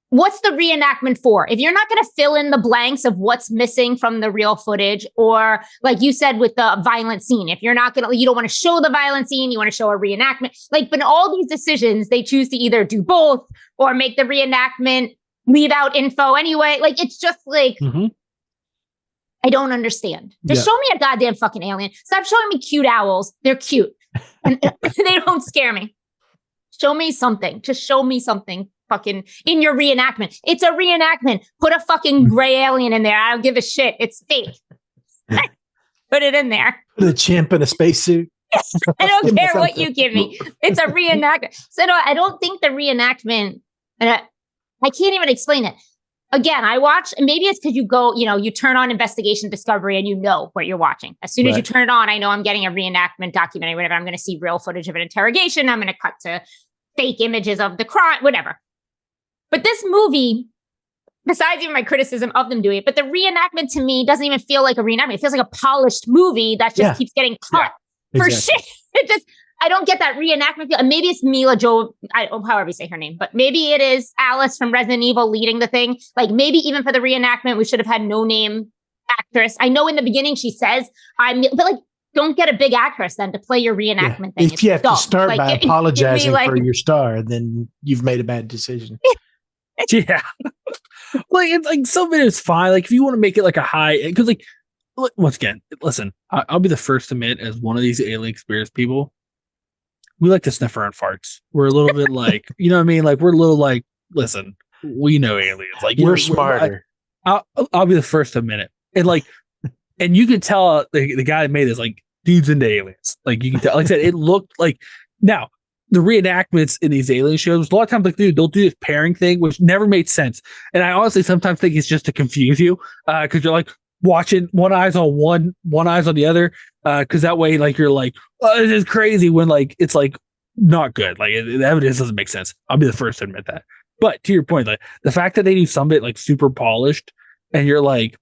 what's the reenactment for? If you're not going to fill in the blanks of what's missing from the real footage, or like you said with the violent scene, if you're not going to, you don't want to show the violent scene, you want to show a reenactment. But all these decisions, they choose to either do both or make the reenactment leave out info anyway. It's just I don't understand. Just show me a goddamn fucking alien. Stop showing me cute owls. They're cute. And they don't scare me. Show me something. Just show me something. fucking in your reenactment. It's a reenactment. Put a fucking gray alien in there. I don't give a shit. It's fake. Put it in there. Put a chimp in a spacesuit. I don't care what you give me. It's a reenactment. So no, I don't think the reenactment, and I can't even explain it. Again, I watch, and maybe it's because you go, you turn on Investigation Discovery and you know what you're watching. As soon as you turn it on, I know I'm getting a reenactment documentary, whatever. I'm going to see real footage of an interrogation. I'm going to cut to fake images of the crime, whatever. But this movie, besides even my criticism of them doing it, but the reenactment to me doesn't even feel like a reenactment. It feels like a polished movie that just keeps getting cut for shit. I don't get that reenactment feel. And maybe it's Milla however you say her name, but maybe it is Alice from Resident Evil leading the thing. Like maybe even for the reenactment, we should have had no name actress. I know in the beginning she says, but like, don't get a big actress then to play your reenactment thing. If you have to start by apologizing for your star, then you've made a bad decision. Yeah. Like, it's like some of it is fine. Like if you want to make it like a high, because like, once again, listen, I'll be the first to admit, as one of these alien experience people, we like to sniff our own farts. We're a little bit like, you know what I mean? Like we're a little like, listen, we know aliens. Like we're smarter. I'll be the first to admit it. And like, and you can tell the guy that made this, like, dude's into aliens. Like you can tell, like I said, it looked like, now the reenactments in these alien shows, a lot of times, like, dude, they'll do this pairing thing, which never made sense. And I honestly sometimes think it's just to confuse you. Cause you're like, watching one eye's on one eye's on the other, because that way, like, you're like, oh, this is crazy, when like it's like not good. Like the evidence doesn't make sense. I'll be the first to admit that. But to your point, like the fact that they do some of it like super polished, and you're like,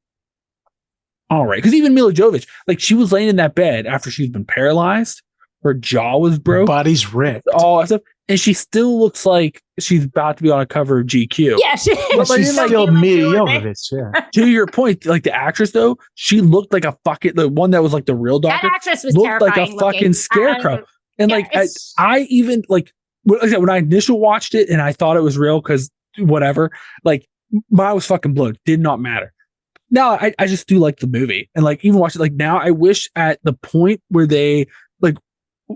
all right, because even Milla Jovovich, like she was laying in that bed after she's been paralyzed, her jaw was broke, her body's ripped, all that stuff, and she still looks like she's about to be on a cover of GQ. Yeah, she's still Milla Jovovich. Yeah. To your point, like the actress though, she looked like a fucking, the one that was like the real doctor. That actress was looked like a looking. fucking scarecrow. And like I even like when I initially watched it and I thought it was real because whatever, like mine was fucking blown. Did not matter. Now I just do like the movie, and like even watch it. Like now I wish at the point where they like,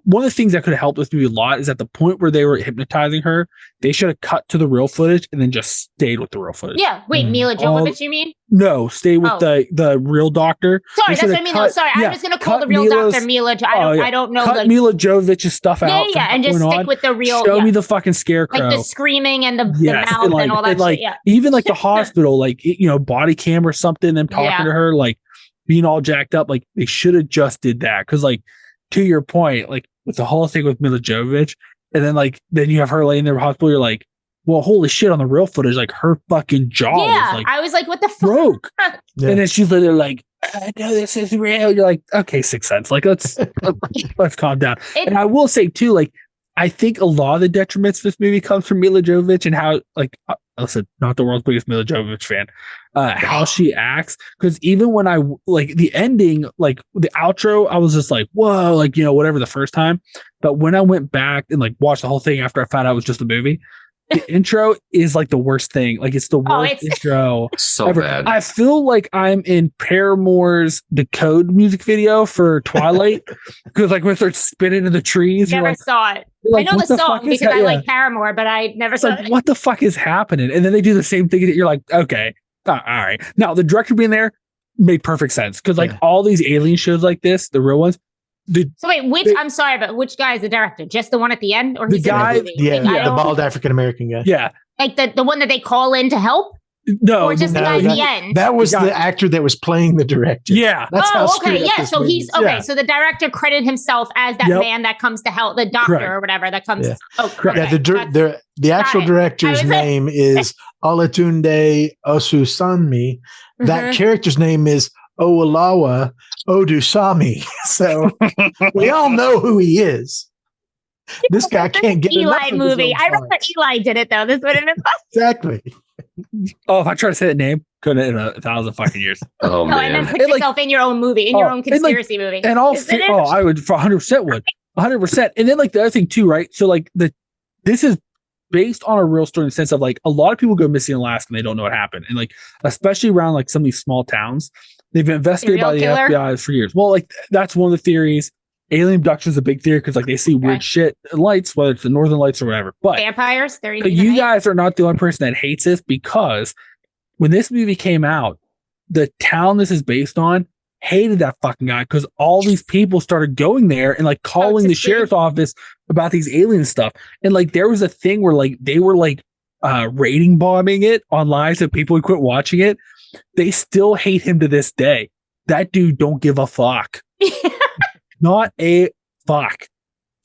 one of the things that could have helped this movie a lot is at the point where they were hypnotizing her, they should have cut to the real footage and then just stayed with the real footage. Yeah. Wait, Milla Jovovich, you mean? No, stay with the real doctor. Sorry, that's what I mean. No, sorry, I'm just gonna call the real doctor Milla. I don't know. Cut Milla Jovovich's stuff out. Yeah, and just stick with the real. Show me the fucking scarecrow, like the screaming and the mouth and all that. And like shit, even like the hospital, like body cam or something. Them talking to her, like being all jacked up. Like they should have just did that, because like to your point, like with the whole thing with Milla Jovovich, and then you have her laying there in the hospital. You're like, well, holy shit! On the real footage, like her fucking jaw was like, I was like, what the fuck? Broke. And then she's literally like, I know this is real. You're like, okay, Sixth Sense. Like let's calm down. And I will say too, like I think a lot of the detriments of this movie comes from Milla Jovovich and how, like, listen, not the world's biggest Milla Jovovich fan, how she acts. Because even when I like the ending, like the outro, I was just like, whoa, like, whatever the first time. But when I went back and like watched the whole thing after I found out it was just a movie, the intro is like the worst thing. Like it's the worst intro so ever. Bad. I feel like I'm in Paramore's Decode music video for Twilight, because like when it starts spinning in the trees, never saw it. Like, I know the song because I like Paramore, but I never saw it. What the fuck is happening? And then they do the same thing. You're like, okay, all right. Now the director being there made perfect sense, because like all these alien shows like this, the real ones. So wait, I'm sorry, but which guy is the director? Just the one at the end, or the guy? In the movie? The bald African American guy. Yeah, like the one that they call in to help. No, or just the guy at the end. That was the actor that was playing the director. Yeah, that's how. Okay, yeah. So he's okay. Yeah. So the director credited himself as that man that comes to help, the doctor or whatever that comes. Yeah. Oh, correct. Yeah, the actual director's name is Olatunde Osunsanmi. That character's name is Olawa Osunsanmi. So we all know who he is. This guy can't get Eli movie. I remember Eli did it though. This would have been fun. Exactly. Oh, if I try to say that name, couldn't in 1,000 fucking years. Oh man! And then put yourself in your own movie, in your own conspiracy movie. And I would for 100% would 100%. And then like the other thing too, right? So like this is based on a real story in the sense of like a lot of people go missing in Alaska and they don't know what happened, and like especially around like some of these small towns, they've been investigated by the FBI for years. Well, like that's one of the theories. alien abduction is a big theory because like they see weird shit in lights, whether it's the northern lights or whatever. But vampires, you guys are not the only person that hates this, because when this movie came out, the town this is based on hated that fucking guy because all these people started going there and like calling the sheriff's office about these alien stuff. And like there was a thing where like they were like rating bombing it online so people would quit watching it. They still hate him to this day. That dude don't give a fuck. Not a fuck.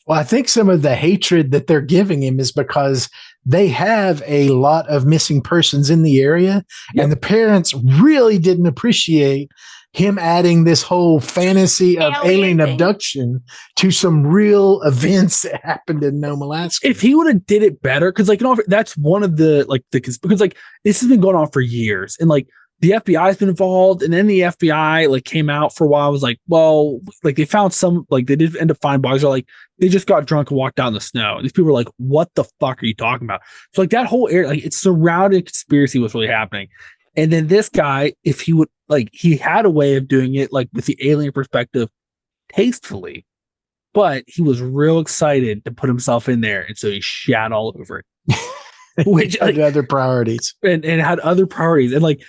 Well, I think some of the hatred that they're giving him is because they have a lot of missing persons in the area, and the parents really didn't appreciate him adding this whole fantasy of alien abduction to some real events that happened in Nome, Alaska. If he would have did it better, because like, you know, that's one of the like because like this has been going on for years, and like the FBI has been involved, and then the FBI like came out for a while. Was like, well, like they found some, like they did end up finding bodies, or like they just got drunk and walked out in the snow. And these people were like, what the fuck are you talking about? So like that whole area, like it's surrounded conspiracy was really happening. And then this guy, if he would like, he had a way of doing it like with the alien perspective tastefully, but he was real excited to put himself in there. And so he shat all over it, which had other priorities and had other priorities. And like,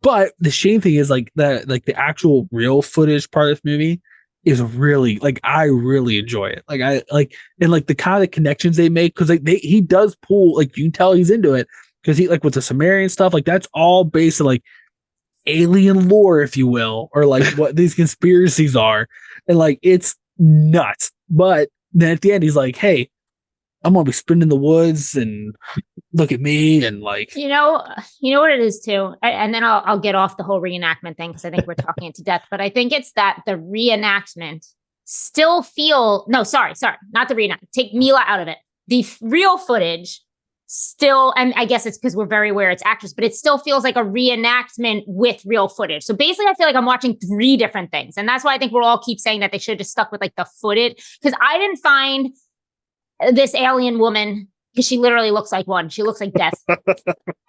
but the shame thing is like the actual real footage part of this movie is really like, I really enjoy it. Like I like, and like the kind of connections they make, because like he does pull, like you can tell he's into it, because he like with the Sumerian stuff, like that's all based on like alien lore, if you will, or like what these conspiracies are, and like it's nuts. But then at the end, he's like, "Hey, I'm gonna be spinning in the woods, and look at me," and like you know what it is too. And then I'll get off the whole reenactment thing because I think we're talking it to death. But I think it's that the reenactment still sorry, not the reenactment. Take Milla out of it. The real footage. Still, and I guess it's because we're very aware it's actors, but it still feels like a reenactment with real footage. So basically, I feel like I'm watching 3 different things. And that's why I think we'll all keep saying that they should have just stuck with like the footage. Because I didn't find this alien woman, because she literally looks like one. She looks like death.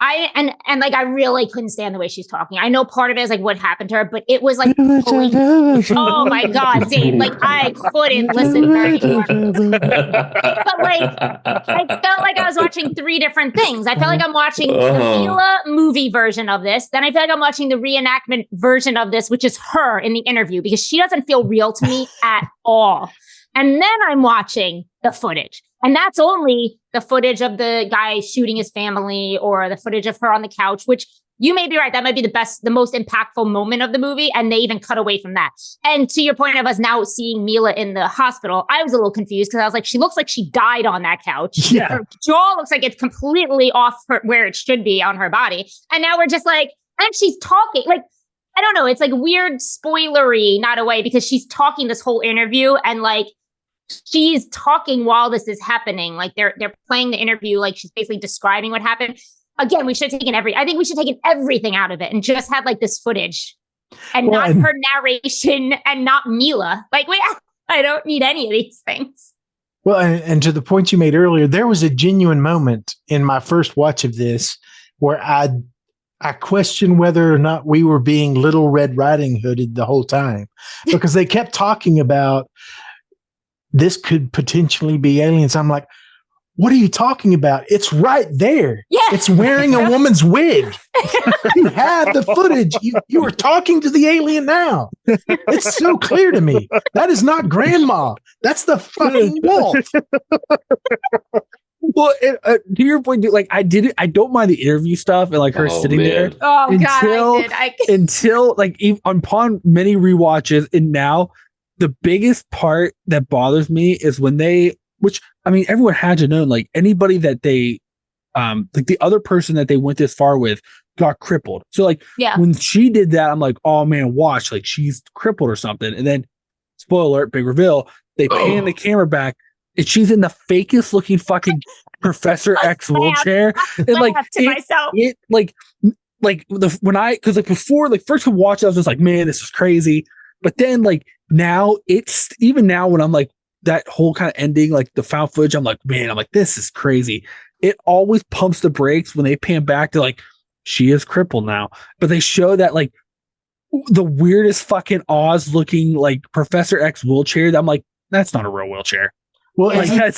I really couldn't stand the way she's talking. I know part of it is like what happened to her, but it was like, oh my God, Dave, like I couldn't listen to her anymore. But like, I felt like I was watching 3 different things. I felt like I'm watching the Milla movie version of this. Then I feel like I'm watching the reenactment version of this, which is her in the interview, because she doesn't feel real to me at all. And then I'm watching the footage. And that's only the footage of the guy shooting his family, or the footage of her on the couch, which you may be right. That might be the most impactful moment of the movie. And they even cut away from that. And to your point of us now seeing Milla in the hospital, I was a little confused because I was like, she looks like she died on that couch. Yeah. Her jaw looks like it's completely off where it should be on her body. And now we're just like, and she's talking like, I don't know. It's like weird spoilery, not a way, because she's talking this whole interview and like, she's talking while this is happening. Like they're playing the interview. Like she's basically describing what happened. Again, we should have taken everything out of it and just had like this footage and her narration and not Milla. Like I don't need any of these things. Well, and to the point you made earlier, there was a genuine moment in my first watch of this where I questioned whether or not we were being Little Red Riding Hooded the whole time, because they kept talking about this could potentially be aliens. I'm like, what are you talking about? It's right there. Yeah. It's wearing a woman's wig. You had the footage. You were talking to the alien now. It's so clear to me. That is not grandma. That's the fucking wolf. Well, to your point, dude, like I don't mind the interview stuff and like her sitting there. Oh God, I did. Until like upon many rewatches, and now the biggest part that bothers me is when which I mean, everyone had to know, like anybody that they, like the other person that they went this far with got crippled. So like, when she did that, I'm like, oh man, watch, like she's crippled or something. And then, spoiler alert, big reveal, they pan the camera back and she's in the fakest looking fucking Professor X wheelchair. And like, because like before, like first I watched it, I was just like, man, this is crazy. But then like now even now when I'm like that whole kind of ending, like the found footage, I'm like, man, this is crazy. It always pumps the brakes when they pan back to like, she is crippled now. But they show that like the weirdest fucking Oz looking like Professor X wheelchair that I'm like, that's not a real wheelchair. Well, Like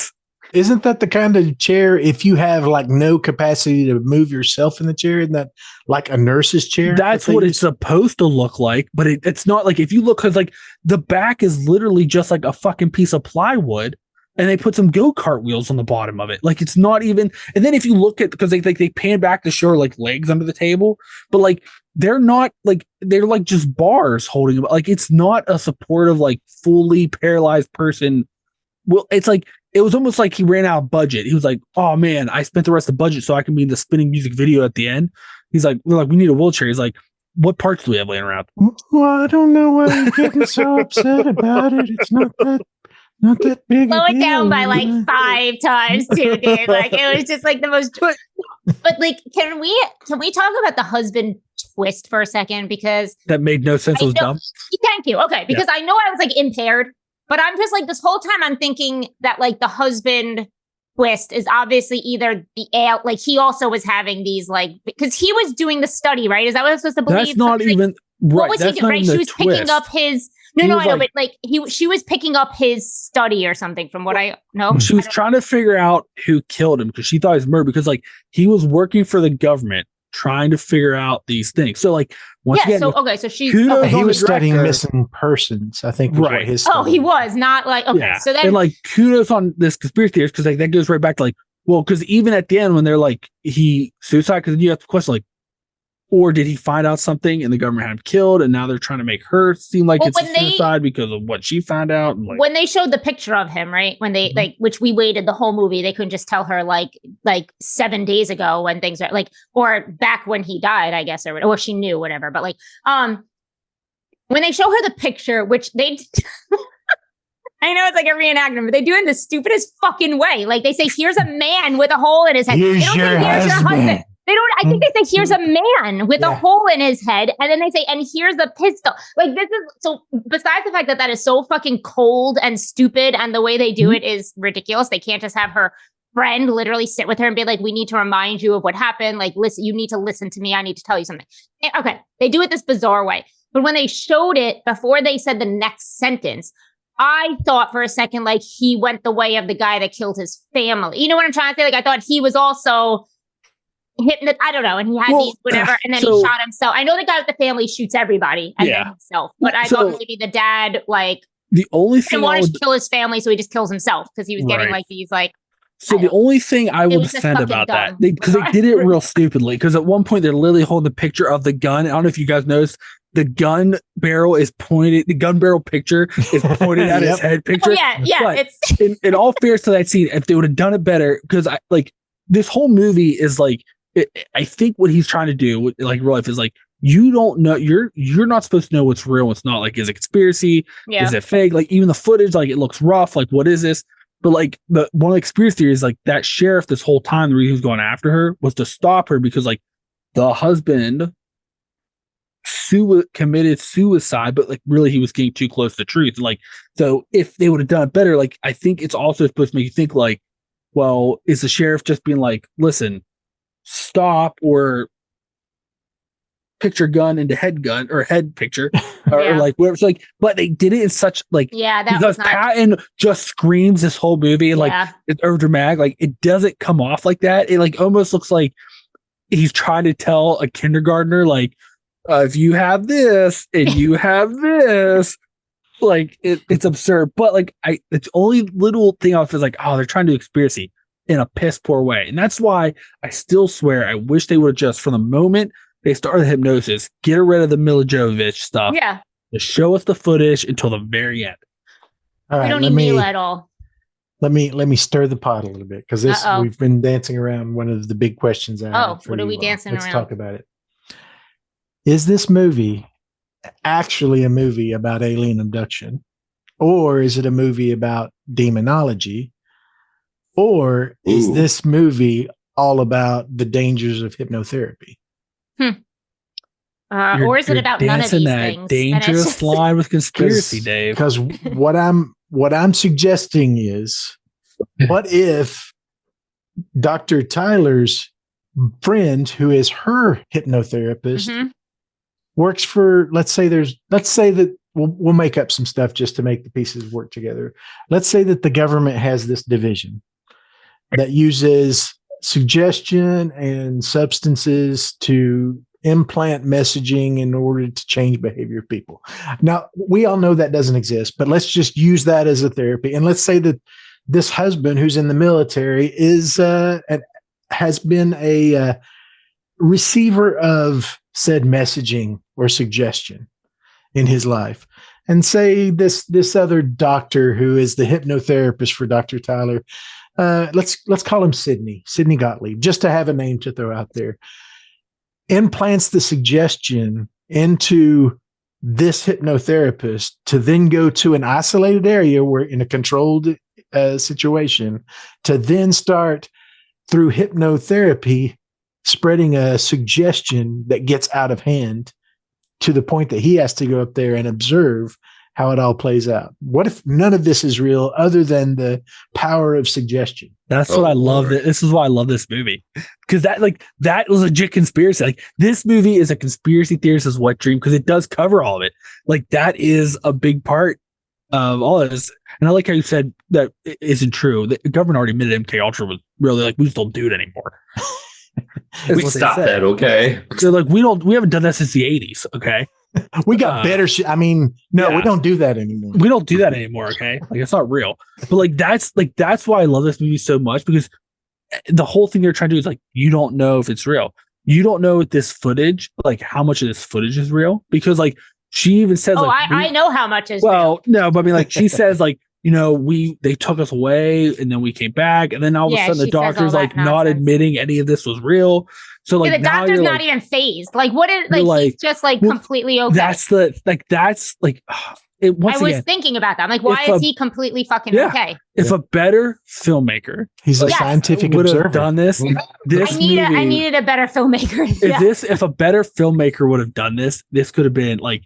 isn't that the kind of chair, if you have like no capacity to move yourself in the chair, isn't that like a nurse's chair? that's what it's supposed to look like, but it's not. Like if you look, because like the back is literally just like a fucking piece of plywood, and they put some go-kart wheels on the bottom of it. Like it's not even. And then if you look at, because they pan back to show like legs under the table, but like they're not like, they're like just bars holding them. Like it's not a supportive, like fully paralyzed person. Well, it's like, it was almost like he ran out of budget. He was like, oh man, I spent the rest of the budget so I can be in the spinning music video at the end. He's like, we're like, we need a wheelchair. He's like, what parts do we have laying around? Well, I don't know why you're getting so upset about it. It's not that big. Slow it down by like 5 times too, dude. Like it was just like the most. But like, can we talk about the husband twist for a second? Because that made no sense. It was dumb. Thank you. Okay, because I know I was like impaired. But I'm just like, this whole time I'm thinking that like the husband twist is obviously either like he also was having these like, because he was doing the study, right? Is that what I was supposed to believe? That's not even right. What was he doing? Right? She was picking up his. No, I know, but like she was picking up his study or something from what I know. She was trying to figure out who killed him because she thought he was murdered, because like he was working for the government trying to figure out these things. So like once again, so she's he was studying missing persons, I think, was what his he was not like so then, and like kudos on this conspiracy theories, because like that goes right back to like, well, because even at the end when they're like he suicide, because you have to question like, or did he find out something and the government had him killed and now they're trying to make her seem like it's a suicide because of what she found out? And like, when they showed the picture of him, right? When they like, which we waited the whole movie, they couldn't just tell her like 7 days ago when things are like, or back when he died, I guess, or she knew, whatever. But like, when they show her the picture, which they, I know it's like a reenactment, but they do it in the stupidest fucking way. Like they say, here's a man with a hole in his head. Here's your husband. They don't, I think they say, here's a man with a hole in his head. And then they say, and here's a pistol. Like this is, so besides the fact that is so fucking cold and stupid and the way they do it is ridiculous. They can't just have her friend literally sit with her and be like, we need to remind you of what happened. Like, listen, you need to listen to me. I need to tell you something. Okay. They do it this bizarre way. But when they showed it, before they said the next sentence, I thought for a second, like he went the way of the guy that killed his family. You know what I'm trying to say? Like, I thought he was also I don't know, and he had these whatever, and then he shot himself. I know the guy with the family shoots everybody and then himself, but I thought maybe the dad like the only thing didn't want to kill his family, so he just kills himself because he was getting like these like. So the only thing I will defend about that, because they did it real stupidly, because at one point they're literally holding the picture of the gun. I don't know if you guys noticed, the gun barrel is pointed. The gun barrel picture is pointed at his head picture. Oh, yeah. But it's in all fairness to that scene, if they would have done it better, because I like this whole movie is like. I think what he's trying to do, like real life, is like you don't know. You're not supposed to know what's real, what's not. Like, is it conspiracy? Yeah. Is it fake? Like, even the footage, like it looks rough. Like, what is this? But like one of the conspiracy theories, like that sheriff this whole time, the reason he was going after her was to stop her because like the husband committed suicide, but like really he was getting too close to truth. Like, so if they would have done it better, like I think it's also supposed to make you think like, well, is the sheriff just being like, listen, stop, or picture gun into head gun or head picture or like whatever. It's like, but they did it in such like, that because Patton just screams this whole movie and like it's over dramatic. Like it doesn't come off like that. It like almost looks like he's trying to tell a kindergartner, like, if you have this and you have this, like it's absurd. But like it's only little thing I was like, oh, they're trying to do conspiracy in a piss poor way. And that's why I still swear I wish they would have just, from the moment they started the hypnosis, get rid of the Milla Jovovich stuff. Yeah. To show us the footage until the very end. All right, we don't need Milla at all. Let me stir the pot a little bit, because we've been dancing around one of the big questions. What are we dancing around? Let's talk about it. Is this movie actually a movie about alien abduction, or is it a movie about demonology? Or is this movie all about the dangers of hypnotherapy? Or is it about none of these things? Dangerous line with conspiracy, Dave. Because what I'm suggesting is, what if Dr. Tyler's friend, who is her hypnotherapist, works for, let's say that we'll make up some stuff just to make the pieces work together. Let's say that the government has this division that uses suggestion and substances to implant messaging in order to change behavior of people. Now, we all know that doesn't exist, but let's just use that as a therapy. And let's say that this husband who's in the military has been a receiver of said messaging or suggestion in his life. And say this other doctor who is the hypnotherapist for Dr. Tyler, let's call him Sidney Gottlieb, just to have a name to throw out there, implants the suggestion into this hypnotherapist to then go to an isolated area where in a controlled situation to then start through hypnotherapy spreading a suggestion that gets out of hand to the point that he has to go up there and observe how it all plays out. What if none of this is real other than the power of suggestion? That's what I love. This is why I love this movie, because that was a legit conspiracy. Like, this movie is a conspiracy theorist is what dream, because it does cover all of it. Like, that is a big part of all of this. And I like how you said that it isn't true. The government already admitted MK Ultra was really like, we just don't do it anymore. We stopped that, okay? They're like, we haven't done that since the 80s, okay? We got better shit. I mean, no, we don't do that anymore. We don't do that anymore, okay? Like, it's not real. But that's why I love this movie so much, because the whole thing they're trying to do is like, you don't know if it's real. You don't know if this footage, like how much of this footage is real, because like she even says, I know how much is real. Well, no, but I mean, like she says, like, you know, they took us away and then we came back, and then all of a sudden the doctor's like not admitting any of this was real. So like, the doctor's not even phased. Like, what is he's just like completely okay. That's like it. Once I was again, thinking about that. I'm like, why is he completely fucking okay? If a better filmmaker, he's a scientific would observer, have done this. I needed a better filmmaker. If a better filmmaker would have done this could have been like,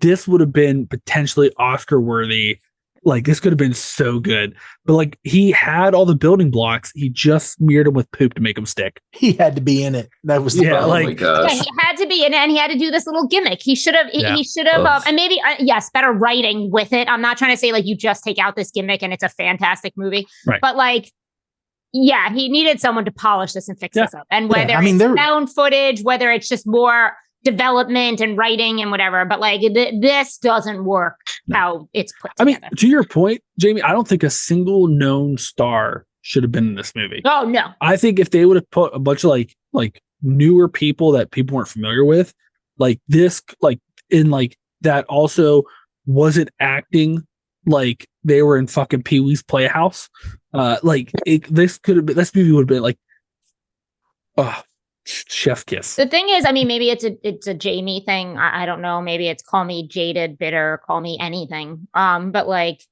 this would have been potentially Oscar worthy. Like, this could have been so good, but like, he had all the building blocks. He just smeared them with poop to make them stick. He had to be in it. That was oh my gosh. Yeah, he had to be in it, and he had to do this little gimmick. He should have. He should have. And maybe yes, better writing with it. I'm not trying to say like you just take out this gimmick and it's a fantastic movie, right? But like, yeah, he needed someone to polish this and fix this up. And whether it's found footage, whether it's just more development and writing and whatever, but like this doesn't work how it's put together. I mean, to your point, Jamie, I don't think a single known star should have been in this movie. Oh no. I think if they would have put a bunch of like newer people that people weren't familiar with, like this, like in like that also wasn't acting like they were in fucking Pee-wee's Playhouse. This movie would have been like, chef kiss. The thing is, I mean, maybe it's a Jaime thing. I don't know. Maybe it's call me jaded, bitter, call me anything. But like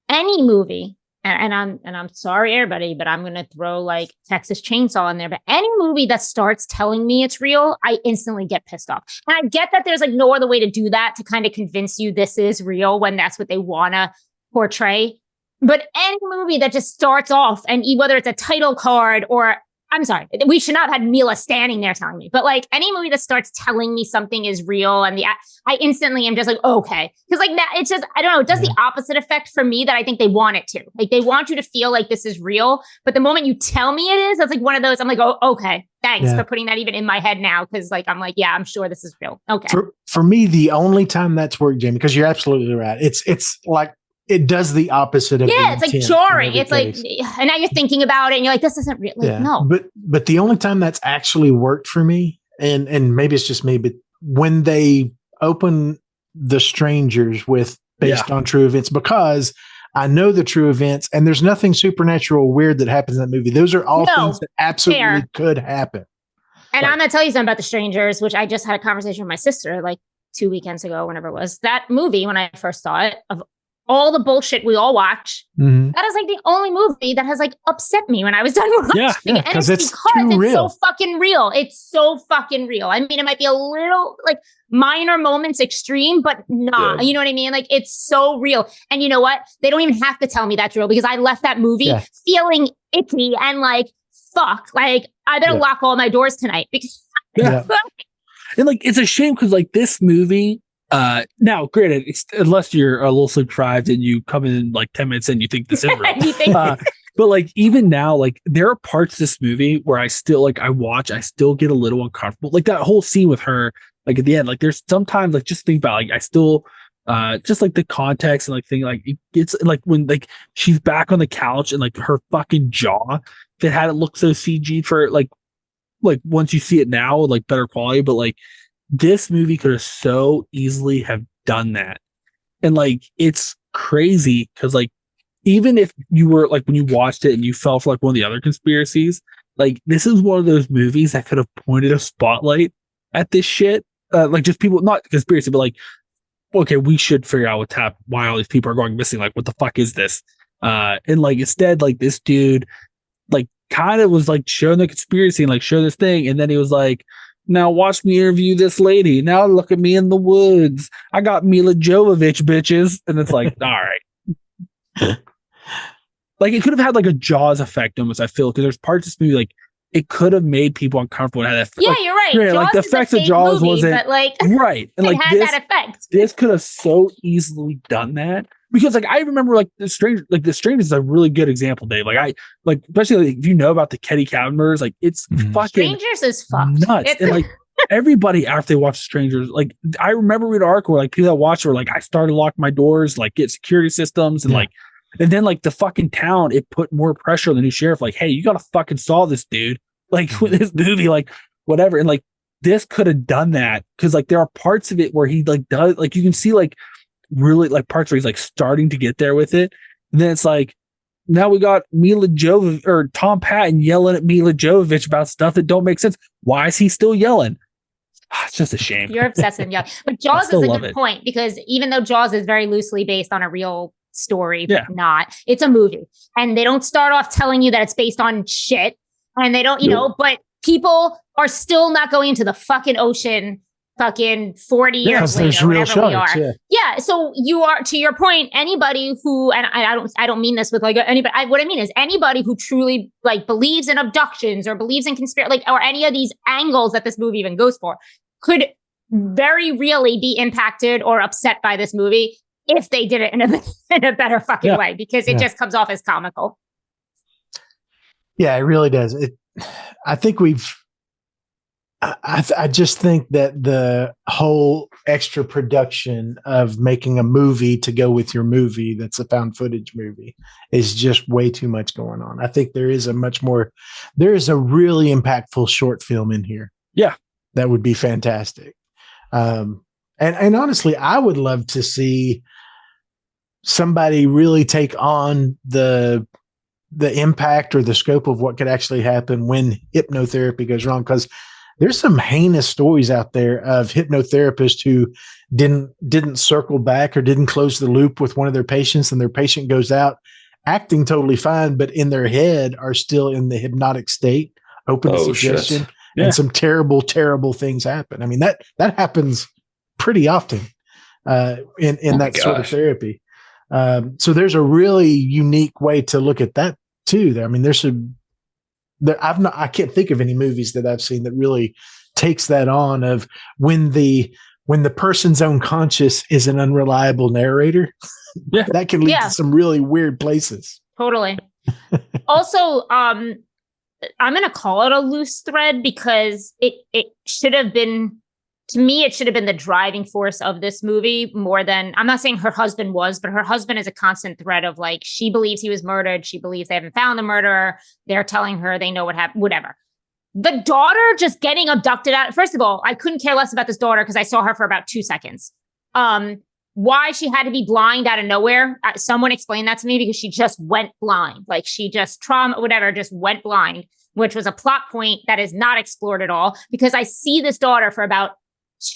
any movie, and I'm sorry everybody, but I'm gonna throw like Texas Chainsaw in there. But any movie that starts telling me it's real, I instantly get pissed off. And I get that there's like no other way to do that to kind of convince you this is real when that's what they wanna portray. But any movie that just starts off, and whether it's a title card or I'm sorry, we should not have had Milla standing there telling me, but like any movie that starts telling me something is real, and I instantly am just like, okay. Because like that, it's just, I don't know, it does the opposite effect for me that I think they want it to. Like, they want you to feel like this is real, but the moment you tell me it is, that's like one of those, I'm like, oh, okay. Thanks for putting that even in my head now. Cause like, I'm like, yeah, I'm sure this is real. Okay. For me, the only time that's worked, Jamie, because you're absolutely right. It's like, it does the opposite of it's like jarring. It's like, and now you're thinking about it and you're like, this isn't real. Like, no. But the only time that's actually worked for me, and maybe it's just me, but when they open The Strangers with based on true events, because I know the true events and there's nothing supernatural weird that happens in that movie. Those are all things that absolutely could happen. And I'm going to tell you something about The Strangers, which I just had a conversation with my sister like 2 weekends ago, whenever it was. That movie, when I first saw it, of all the bullshit we all watch, that is like the only movie that has like upset me when I was done watching it. And it's because it's so fucking real. It's so fucking real. I mean, it might be a little like minor moments extreme, but not, you know what I mean? Like, it's so real. And you know what? They don't even have to tell me that's real, because I left that movie feeling icky and like, fuck, like I better lock all my doors tonight because and like, it's a shame because like this movie, Now, granted, unless you're a little sleep deprived and you come in like 10 minutes and you think this is real. You think But like even now, like there are parts of this movie where I still like I still get a little uncomfortable. Like that whole scene with her, like at the end, like there's sometimes like just think about like I still just like the context and like thing like it's like when like she's back on the couch and like her fucking jaw that had it look so CG for like once you see it now like better quality, but like this movie could have so easily have done that. And like it's crazy because like even if you were like when you watched it and you fell for like one of the other conspiracies, like this is one of those movies that could have pointed a spotlight at this shit. Like just people, not conspiracy, but like, okay, we should figure out what's happening, why all these people are going missing. Like, what the fuck is this? And like instead, like this dude, like kind of was like showing the conspiracy and like show this thing, and then he was like, now watch me interview this lady. Now look at me in the woods. I got Milla Jovovich, bitches. And it's like, all right. Like it could have had like a Jaws effect almost, I feel, because there's parts of this movie like it could have made people uncomfortable. And had that, yeah, like, you're right. Like the effects of Jaws wasn't but like right. And it like had that effect. This could have so easily done that. Because like I remember like The Stranger is a really good example, Dave. Like I like especially like, if you know about the Kae-Kazim murders, like it's fucking Strangers is fucked. Nuts. And like everybody after they watch Strangers, like I remember reading an article where like people that watch were like, I started to lock my doors, like get security systems and like and then like the fucking town, it put more pressure on the new sheriff, like, hey, you gotta fucking solve this dude. Like with this movie, like whatever. And like this could have done that because like there are parts of it where he like does like you can see like really like parts where he's like starting to get there with it. And then it's like now we got Milla Jovovich or Tom Patton yelling at Milla Jovovich about stuff that don't make sense. Why is he still yelling? It's just a shame. You're obsessed with Jaws. But Jaws is a good point because even though Jaws is very loosely based on a real story, but not, it's a movie. And they don't start off telling you that it's based on shit. And they don't, you know, but people are still not going into the fucking ocean fucking 40 years later, there's real sharks, we are. Yeah. So you are, to your point, anybody who, and I don't mean this with like anybody, what I mean is anybody who truly like believes in abductions or believes in conspiracy, like, or any of these angles that this movie even goes for could very really be impacted or upset by this movie if they did it in a better fucking way, because it just comes off as comical. Yeah, it really does. I think I just think that the whole extra production of making a movie to go with your movie that's a found footage movie is just way too much going on. I think there is a really impactful short film in here. Yeah, that would be fantastic. And honestly, I would love to see somebody really take on the impact or the scope of what could actually happen when hypnotherapy goes wrong. Because there's some heinous stories out there of hypnotherapists who didn't circle back or didn't close the loop with one of their patients, and their patient goes out acting totally fine, but in their head are still in the hypnotic state, open to suggestion, and some terrible, terrible things happen. I mean, that happens pretty often in that sort of therapy. So there's a really unique way to look at that too. I mean, I can't think of any movies that I've seen that really takes that on of when the person's own conscious is an unreliable narrator. That can lead to some really weird places. Totally. Also, I'm going to call it a loose thread because it should have been, to me, it should have been the driving force of this movie more than, I'm not saying her husband was, but her husband is a constant thread of like, she believes he was murdered. She believes they haven't found the murderer. They're telling her they know what happened, whatever. The daughter just getting abducted out. First of all, I couldn't care less about this daughter because I saw her for about 2 seconds. Why she had to be blind out of nowhere. Someone explained that to me because she just went blind. Like she just just went blind, which was a plot point that is not explored at all because I see this daughter for about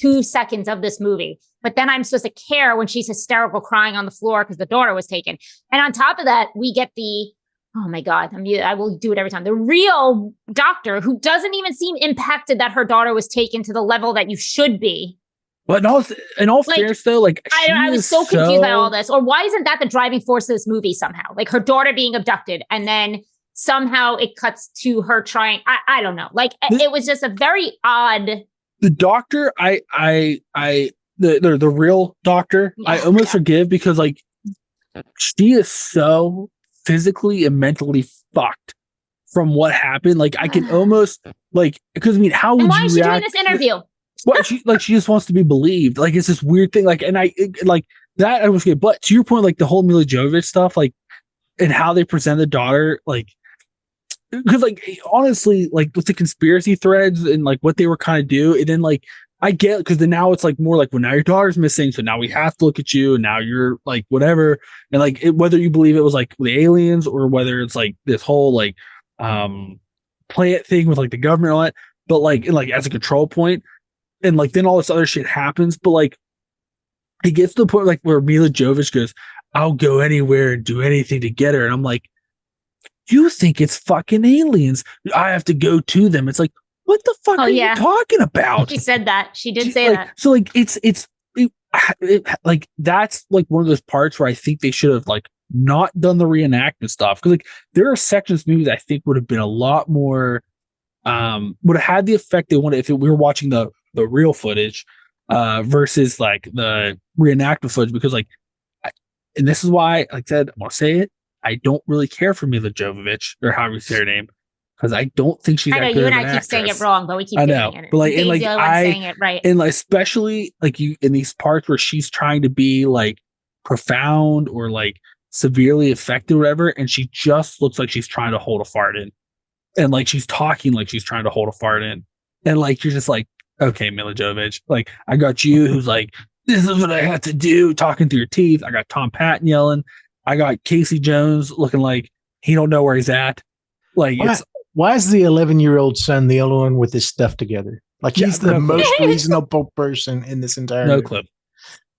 2 seconds of this movie, but then I'm supposed to care when she's hysterical crying on the floor because the daughter was taken. And on top of that, we get oh my God, I will do it every time. The real doctor who doesn't even seem impacted that her daughter was taken to the level that you should be. But in all fairness though, like I was so confused by all this. Or why isn't that the driving force of this movie somehow? Like her daughter being abducted and then somehow it cuts to her trying, I don't know. Like it was just a very odd. The doctor, I the real doctor, I almost forgive because like she is so physically and mentally fucked from what happened. Like I can almost like, because I mean, how would why you is she doing react? this interview? Well, she just wants to be believed. Like it's this weird thing. Like, and like that I was good. But to your point, like the whole Milla Jovovich stuff, like, and how they present the daughter, like, because like honestly, like with the conspiracy threads and like what they were kind of do, and then like I get, because then now it's like more like, well, now your daughter's missing, so now we have to look at you, and now you're like whatever, and like whether you believe it was like the aliens or whether it's like this whole like plant thing with like the government and all that, but like, and like as a control point, and like then all this other shit happens, but like it gets to the point like where Milla Jovovich goes, I'll go anywhere and do anything to get her, and I'm like, you think it's fucking aliens? I have to go to them. It's like, what the fuck are you talking about? She said that. She did say like, that. So like it, like that's like one of those parts where I think they should have like not done the reenactment stuff, because like there are sections of movies I think would have been a lot more would have had the effect they wanted if we were watching the real footage versus like the reenactment footage, because like, and this is why, like I said, I'm gonna say it, I don't really care for Milla Jovovich, or however you say her name, because I don't think she's. I know you and I keep saying it wrong, but we keep saying it. But like, and like saying it right, and like especially like you in these parts where she's trying to be like profound or like severely affected, or whatever, and she just looks like she's trying to hold a fart in, and like she's talking like she's trying to hold a fart in, and like you're just like, okay, Milla Jovovich, like I got you, who's like, this is what I have to do, talking through your teeth. I got Tom Patton yelling. I got Casey Jones looking like he don't know where he's at. Like, why is the 11-year-old son the only one with his stuff together? Like he's the most reasonable person in this entire movie. Clue.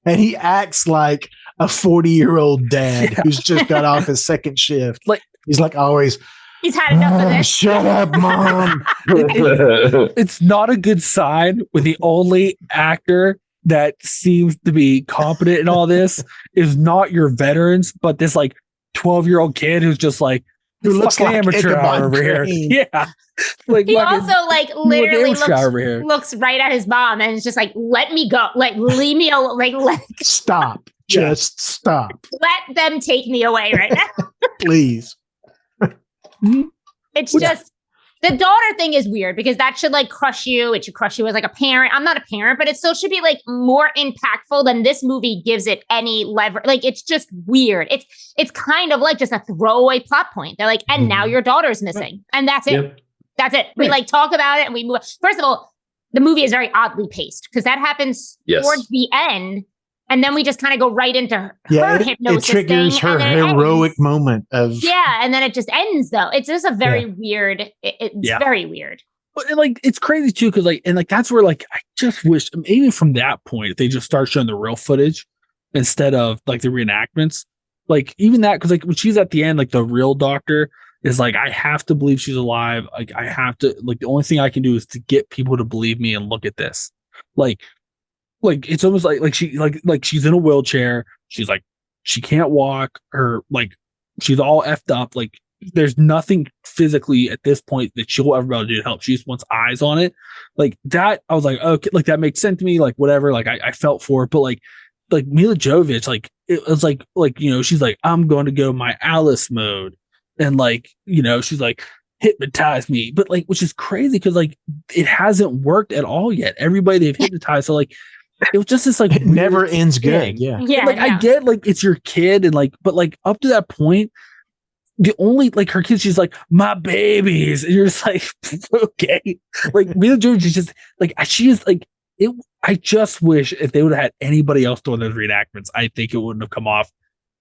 And he acts like a 40-year-old dad who's just got off his second shift. Like he's like always. He's had enough of this. Shut up, Mom. It's not a good sign when the only actor that seems to be competent in all this is not your veterans, but this like 12-year-old kid who's just like, who looks like amateur over here. Yeah. Like he also like literally looks right at his mom and is just like, let me go. Like leave me alone. Like stop. Just stop. Let them take me away right now. Please. It's just the daughter thing is weird because that should like crush you. It should crush you as like a parent. I'm not a parent, but it still should be like more impactful than this movie gives it any lever. Like it's just weird. It's kind of like just a throwaway plot point. They're like, and now your daughter's missing, and that's it. Yep. That's it. We like talk about it and we move. First of all, the movie is very oddly paced because that happens towards the end. And then we just kind of go right into her hypnosis. It triggers her heroic moment of. Yeah. And then it just ends though. It's just a very weird. It's very weird. But like, it's crazy too. Cause like, and like, that's where like, I just wish even from that point, if they just start showing the real footage instead of like the reenactments, like even that, cause like when she's at the end, like the real doctor is like, I have to believe she's alive. Like I have to, like, the only thing I can do is to get people to believe me and look at this. Like it's almost like she's in a wheelchair. She's like, she can't walk, or like she's all effed up. Like there's nothing physically at this point that she'll ever be able to do to help. She just wants eyes on it. Like that, I was like, okay, like that makes sense to me. Like whatever. Like I felt for it, but like Milla Jovovich, like it was like you know, she's like, I'm going to go my Alice mode, and like you know, she's like, hypnotize me, but like, which is crazy because like it hasn't worked at all yet. Everybody they've hypnotized, so like. It was just this like it never ends good. Yeah. Like I get like it's your kid and like, but like up to that point, the only like her kids, she's like, my babies. And you're just like, okay. Like Milla Jovovich is just like she is like it. I just wish if they would have had anybody else doing those reenactments, I think it wouldn't have come off.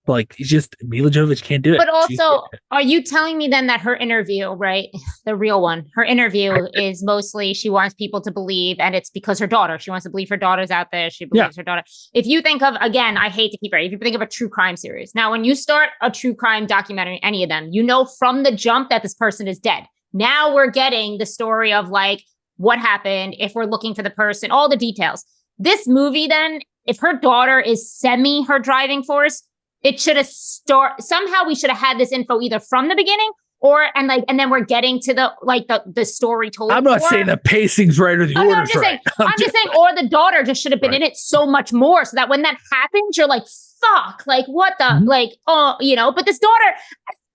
But like it's just Milla Jovovich can't do it. But also, are you telling me then that her interview, right? The real one, her interview is mostly she wants people to believe, and it's because her daughter. She wants to believe her daughter's out there. She believes her daughter. If you think of, again, I hate to keep it. If you think of a true crime series, now when you start a true crime documentary, any of them, you know from the jump that this person is dead. Now we're getting the story of like what happened, if we're looking for the person, all the details. This movie, then, if her daughter is her driving force. It should have somehow we should have had this info either from the beginning and then we're getting to the story told. I'm not saying the pacing's right or the order's I'm just right. saying, or the daughter just should have been in it so much more, so that when that happens, you're like, fuck, like what the, but this daughter,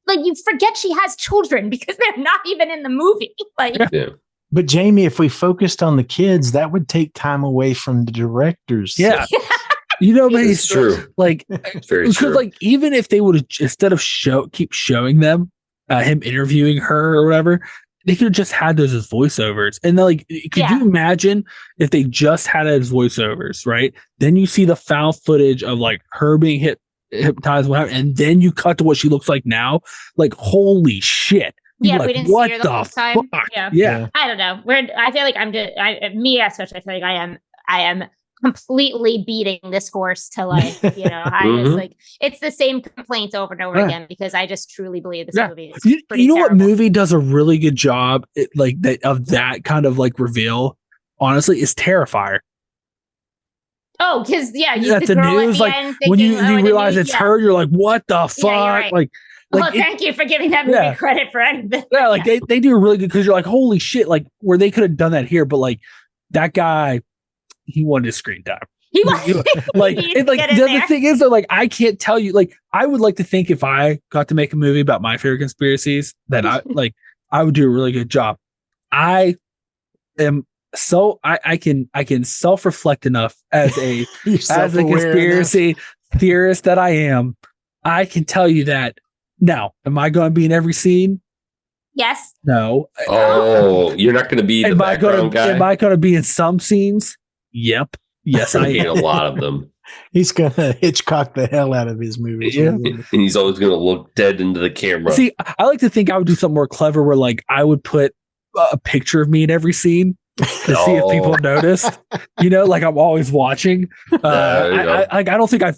like you forget she has children because they're not even in the movie. Like, Yeah. But Jamie, if we focused on the kids, that would take time away from the directors. Yeah. But It's true. Like, It's very because true. like even if they would have instead of keep showing them him interviewing her or whatever, they could have just had those as voiceovers. And then, like, could you imagine if they just had it as voiceovers, right? Then you see the foul footage of like her being hypnotized, whatever, and then you cut to what she looks like now. Like, holy shit. Yeah, like, we didn't see her the whole time. Fuck? Yeah. I don't know. I feel like especially, I feel like I am completely beating this horse to like, I just like, it's the same complaints over and over again because I just truly believe this movie is pretty know what terrible. movie does a really good job of that kind of like reveal, honestly, is Terrifier. Oh, because at the news, like when you realize it's her, you're like, what the fuck? Right. Like, thank you for giving that movie credit for anything. Yeah, like they do really good because you're like, holy shit, like where they could have done that here, but like that guy, he wanted his screen time. He was like, the other thing is though, like I can't tell you, like I would like to think if I got to make a movie about my favorite conspiracies, that I would do a really good job. I am so I can self-reflect enough as a conspiracy theorist that I am. I can tell you that. Now, am I going to be in every scene? Yes. No. Oh, you're not going to be the background guy? Am I going to be in some scenes? Yep. Yes, I am. A lot of them. He's going to Hitchcock the hell out of his movies. Yeah. And he's always going to look dead into the camera. See, I like to think I would do something more clever where like I would put a picture of me in every scene to see if people noticed. Like I'm always watching. I don't think I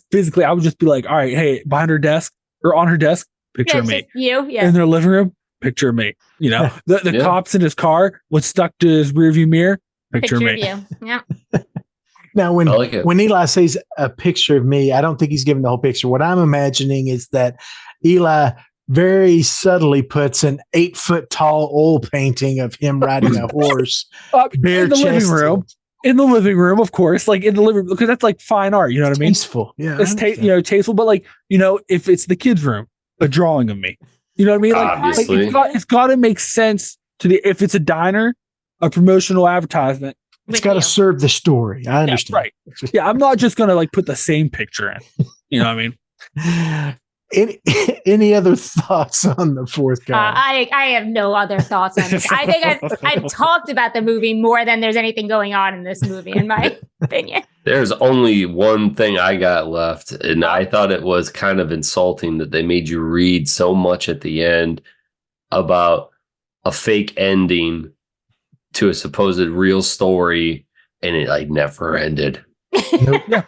would just be like, all right, hey, behind her desk or on her desk, picture of me. In their living room, picture of me. The cops in his car, what's stuck to his rearview mirror, picture of me. You. Yeah. Now, when Eli says a picture of me, I don't think he's giving the whole picture. What I'm imagining is that Eli very subtly puts an 8-foot tall oil painting of him riding a horse in the living room. In the living room, of course, like in the living room, because that's like fine art. You know what I mean? Tasteful, yeah. It's tasteful, but like if it's the kids' room, a drawing of me. You know what I mean? Like, obviously, it's got to make sense to if it's a diner, a promotional advertisement. It's got to serve the story. I understand. Right. Yeah, I'm not just gonna like put the same picture in. You know what I mean? Any other thoughts on the fourth guy? I have no other thoughts on this. I think I've talked about the movie more than there's anything going on in this movie, in my opinion. There's only one thing I got left, and I thought it was kind of insulting that they made you read so much at the end about a fake ending to a supposed real story, and it like never ended. Yeah.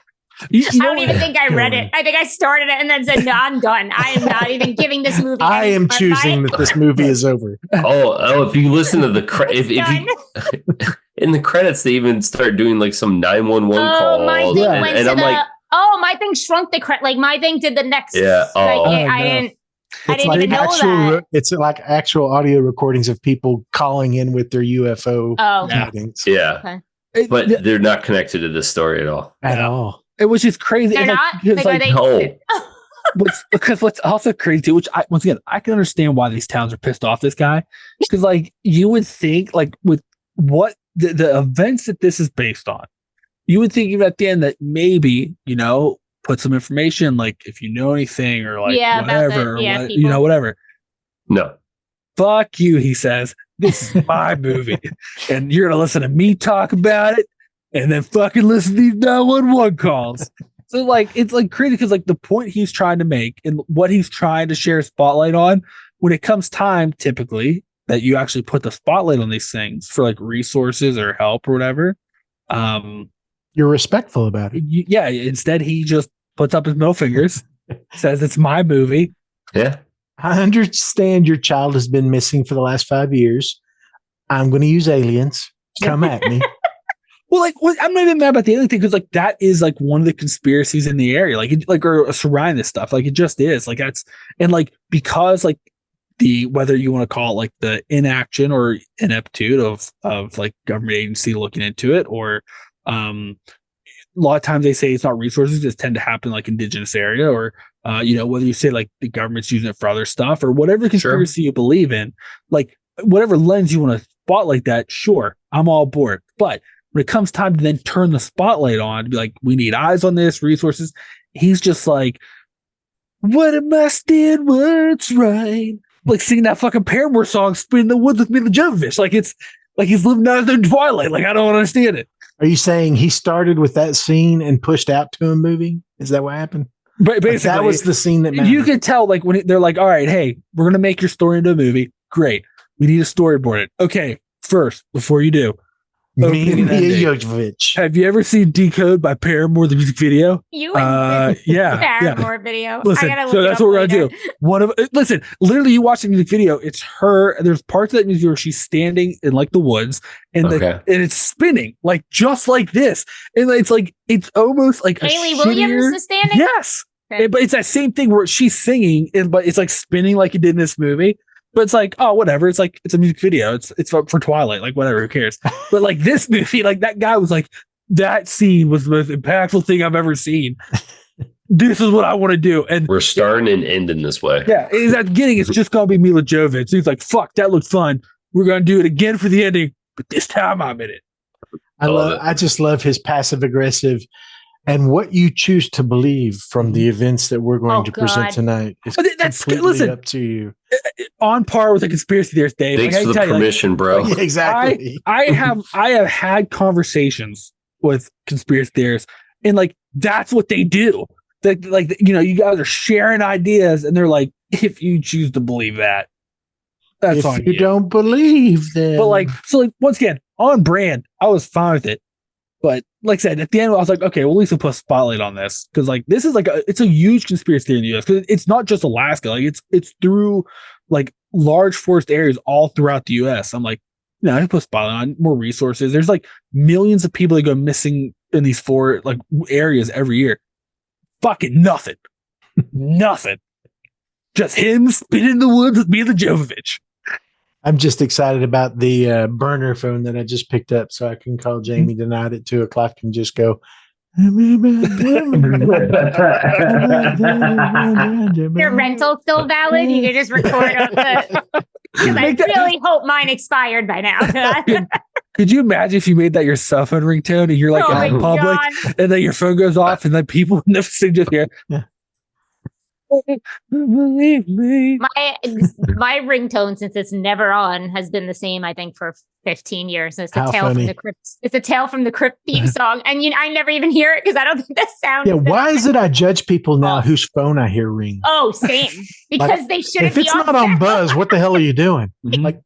I don't even think I read it. I think I started it and then said, no, I'm done. I am not even giving this movie. I am choosing that this movie is over. Oh, if you listen to the in the credits, they even start doing like some 911 calls. My thing went to my thing shrunk the credit. Like my thing did the next. Yeah. I didn't even know that. It's like actual audio recordings of people calling in with their UFO meetings. Yeah. Okay. But they're not connected to this story at all. At all. It was just crazy. They're not? No. Because what's also crazy too, which I can understand why these towns are pissed off this guy. Because like you would think like with what the events that this is based on, you would think even at the end that maybe, put some information like if you know anything or like whatever, whatever. No. Fuck you, he says. This is my movie. And you're gonna listen to me talk about it and then fucking listen to these 911 calls. So like it's like crazy because like the point he's trying to make and what he's trying to share a spotlight on, when it comes time typically that you actually put the spotlight on these things for like resources or help or whatever, you're respectful about it. Instead he just puts up his middle fingers, says it's my movie. Yeah. I understand your child has been missing for the last 5 years. I'm going to use aliens. Come at me. Well, I'm not even mad about the alien thing because like that is like one of the conspiracies in the area, or surrounding this stuff. Like it just is like that's and like because like the whether you want to call it like the inaction or ineptitude of like government agency looking into it, or a lot of times they say it's not resources, just tend to happen like indigenous area, or whether you say like the government's using it for other stuff or whatever conspiracy you believe in, like whatever lens you want to spotlight that, sure, I'm all aboard. But when it comes time to then turn the spotlight on, to be like, we need eyes on this, resources, he's just like, what am I stand what's right? Like singing that fucking Paramore song, "Spin the Woods" with Milla Jovovich. Like it's like he's living out of the twilight. Like I don't understand it. Are you saying he started with that scene and pushed out to a movie? Is that what happened? But basically, like that was the scene that mattered. You could tell, like when they're like, "All right, hey, we're gonna make your story into a movie. Great, we need to storyboard it." Okay, first, before you do, Jovovich. Have you ever seen "Decode" by Paramore, the music video? Paramore video. Listen, so that's what we're gonna do. Listen, literally, you watch the music video. It's her. There's parts of that music where she's standing in like the woods, and and it's spinning like just like this, and it's almost like Haley Williams is standing. Yes, but it's that same thing where she's singing, but it's like spinning like it did in this movie. But it's like, oh, whatever. It's like, it's a music video. It's for Twilight. Like, whatever. Who cares? But like this movie, like that guy was like, that scene was the most impactful thing I've ever seen. This is what I want to do. And we're starting and ending this way. Yeah. Is at the beginning, it's just going to be Milla Jovovich. So he's like, fuck, that looked fun. We're going to do it again for the ending. But this time I'm in it. I just love his passive aggressive. And what you choose to believe from the events that we're going to present tonight is completely up to you. On par with the conspiracy theories, Dave. Thanks for the permission, bro. Yeah, exactly. I have had conversations with conspiracy theorists, and like that's what they do. You guys are sharing ideas, and they're like, if you choose to believe that, that's if on you. Don't believe them. But once again, on brand, I was fine with it. But like I said, at the end, I was like, okay, well, at least we'll put a spotlight on this. Because like this is like it's a huge conspiracy theory in the US. Because it's not just Alaska. Like it's through like large forest areas all throughout the US. I'm like, I can put a spotlight on more resources. There's like millions of people that go missing in these four like areas every year. Fucking nothing. Nothing. Just him spinning the woods with Milla Jovovich. I'm just excited about the burner phone that I just picked up, so I can call Jaime tonight at 2:00 and just go. Your rental's still valid. You can just record on the. Because I really hope mine expired by now. Could you imagine if you made that your cell phone ringtone and you're like out in public, and then your phone goes off, and then people never see just hear. Yeah. Believe me. My ringtone, since it's never on, has been the same, I think, for 15 years. It's a Tale from the Crypt. It's a Tale from the Crypt theme song, and I never even hear it because I don't think that sound. Yeah, why is it I judge people now whose phone I hear ring? Oh, same. Because they shouldn't. If it's not on buzz, what the hell are you doing? Like,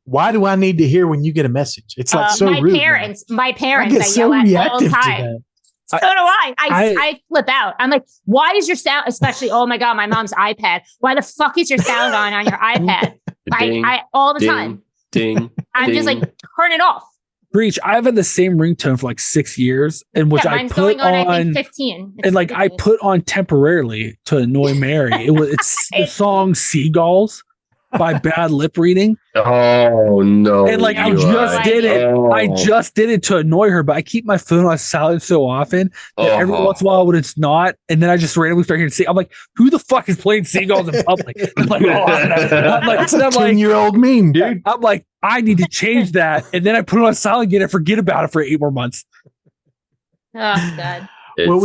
why do I need to hear when you get a message? It's like so rude. My parents, I yell at all the time. So do I. I flip out. I'm like, why is your sound, especially, oh my God, my mom's iPad. Why the fuck is your sound on your iPad? I all the time. Ding. I'm just like, turn it off. Breach. I've had the same ringtone for like 6 years, in which I put on, I think 15. It's and like 15. I put on temporarily to annoy Mary. It's the song "Seagulls" by Bad Lip Reading. Oh no! And like I just did it. I just did it to annoy her, but I keep my phone on silent so often that every once in a while when it's not, and then I just randomly start hearing I'm like, who the fuck is playing Seagulls in public? I'm like, that's a 10-year-old meme, dude. I'm like, I need to change that, and then I put it on silent again and forget about it for 8 more months. Oh God. Well,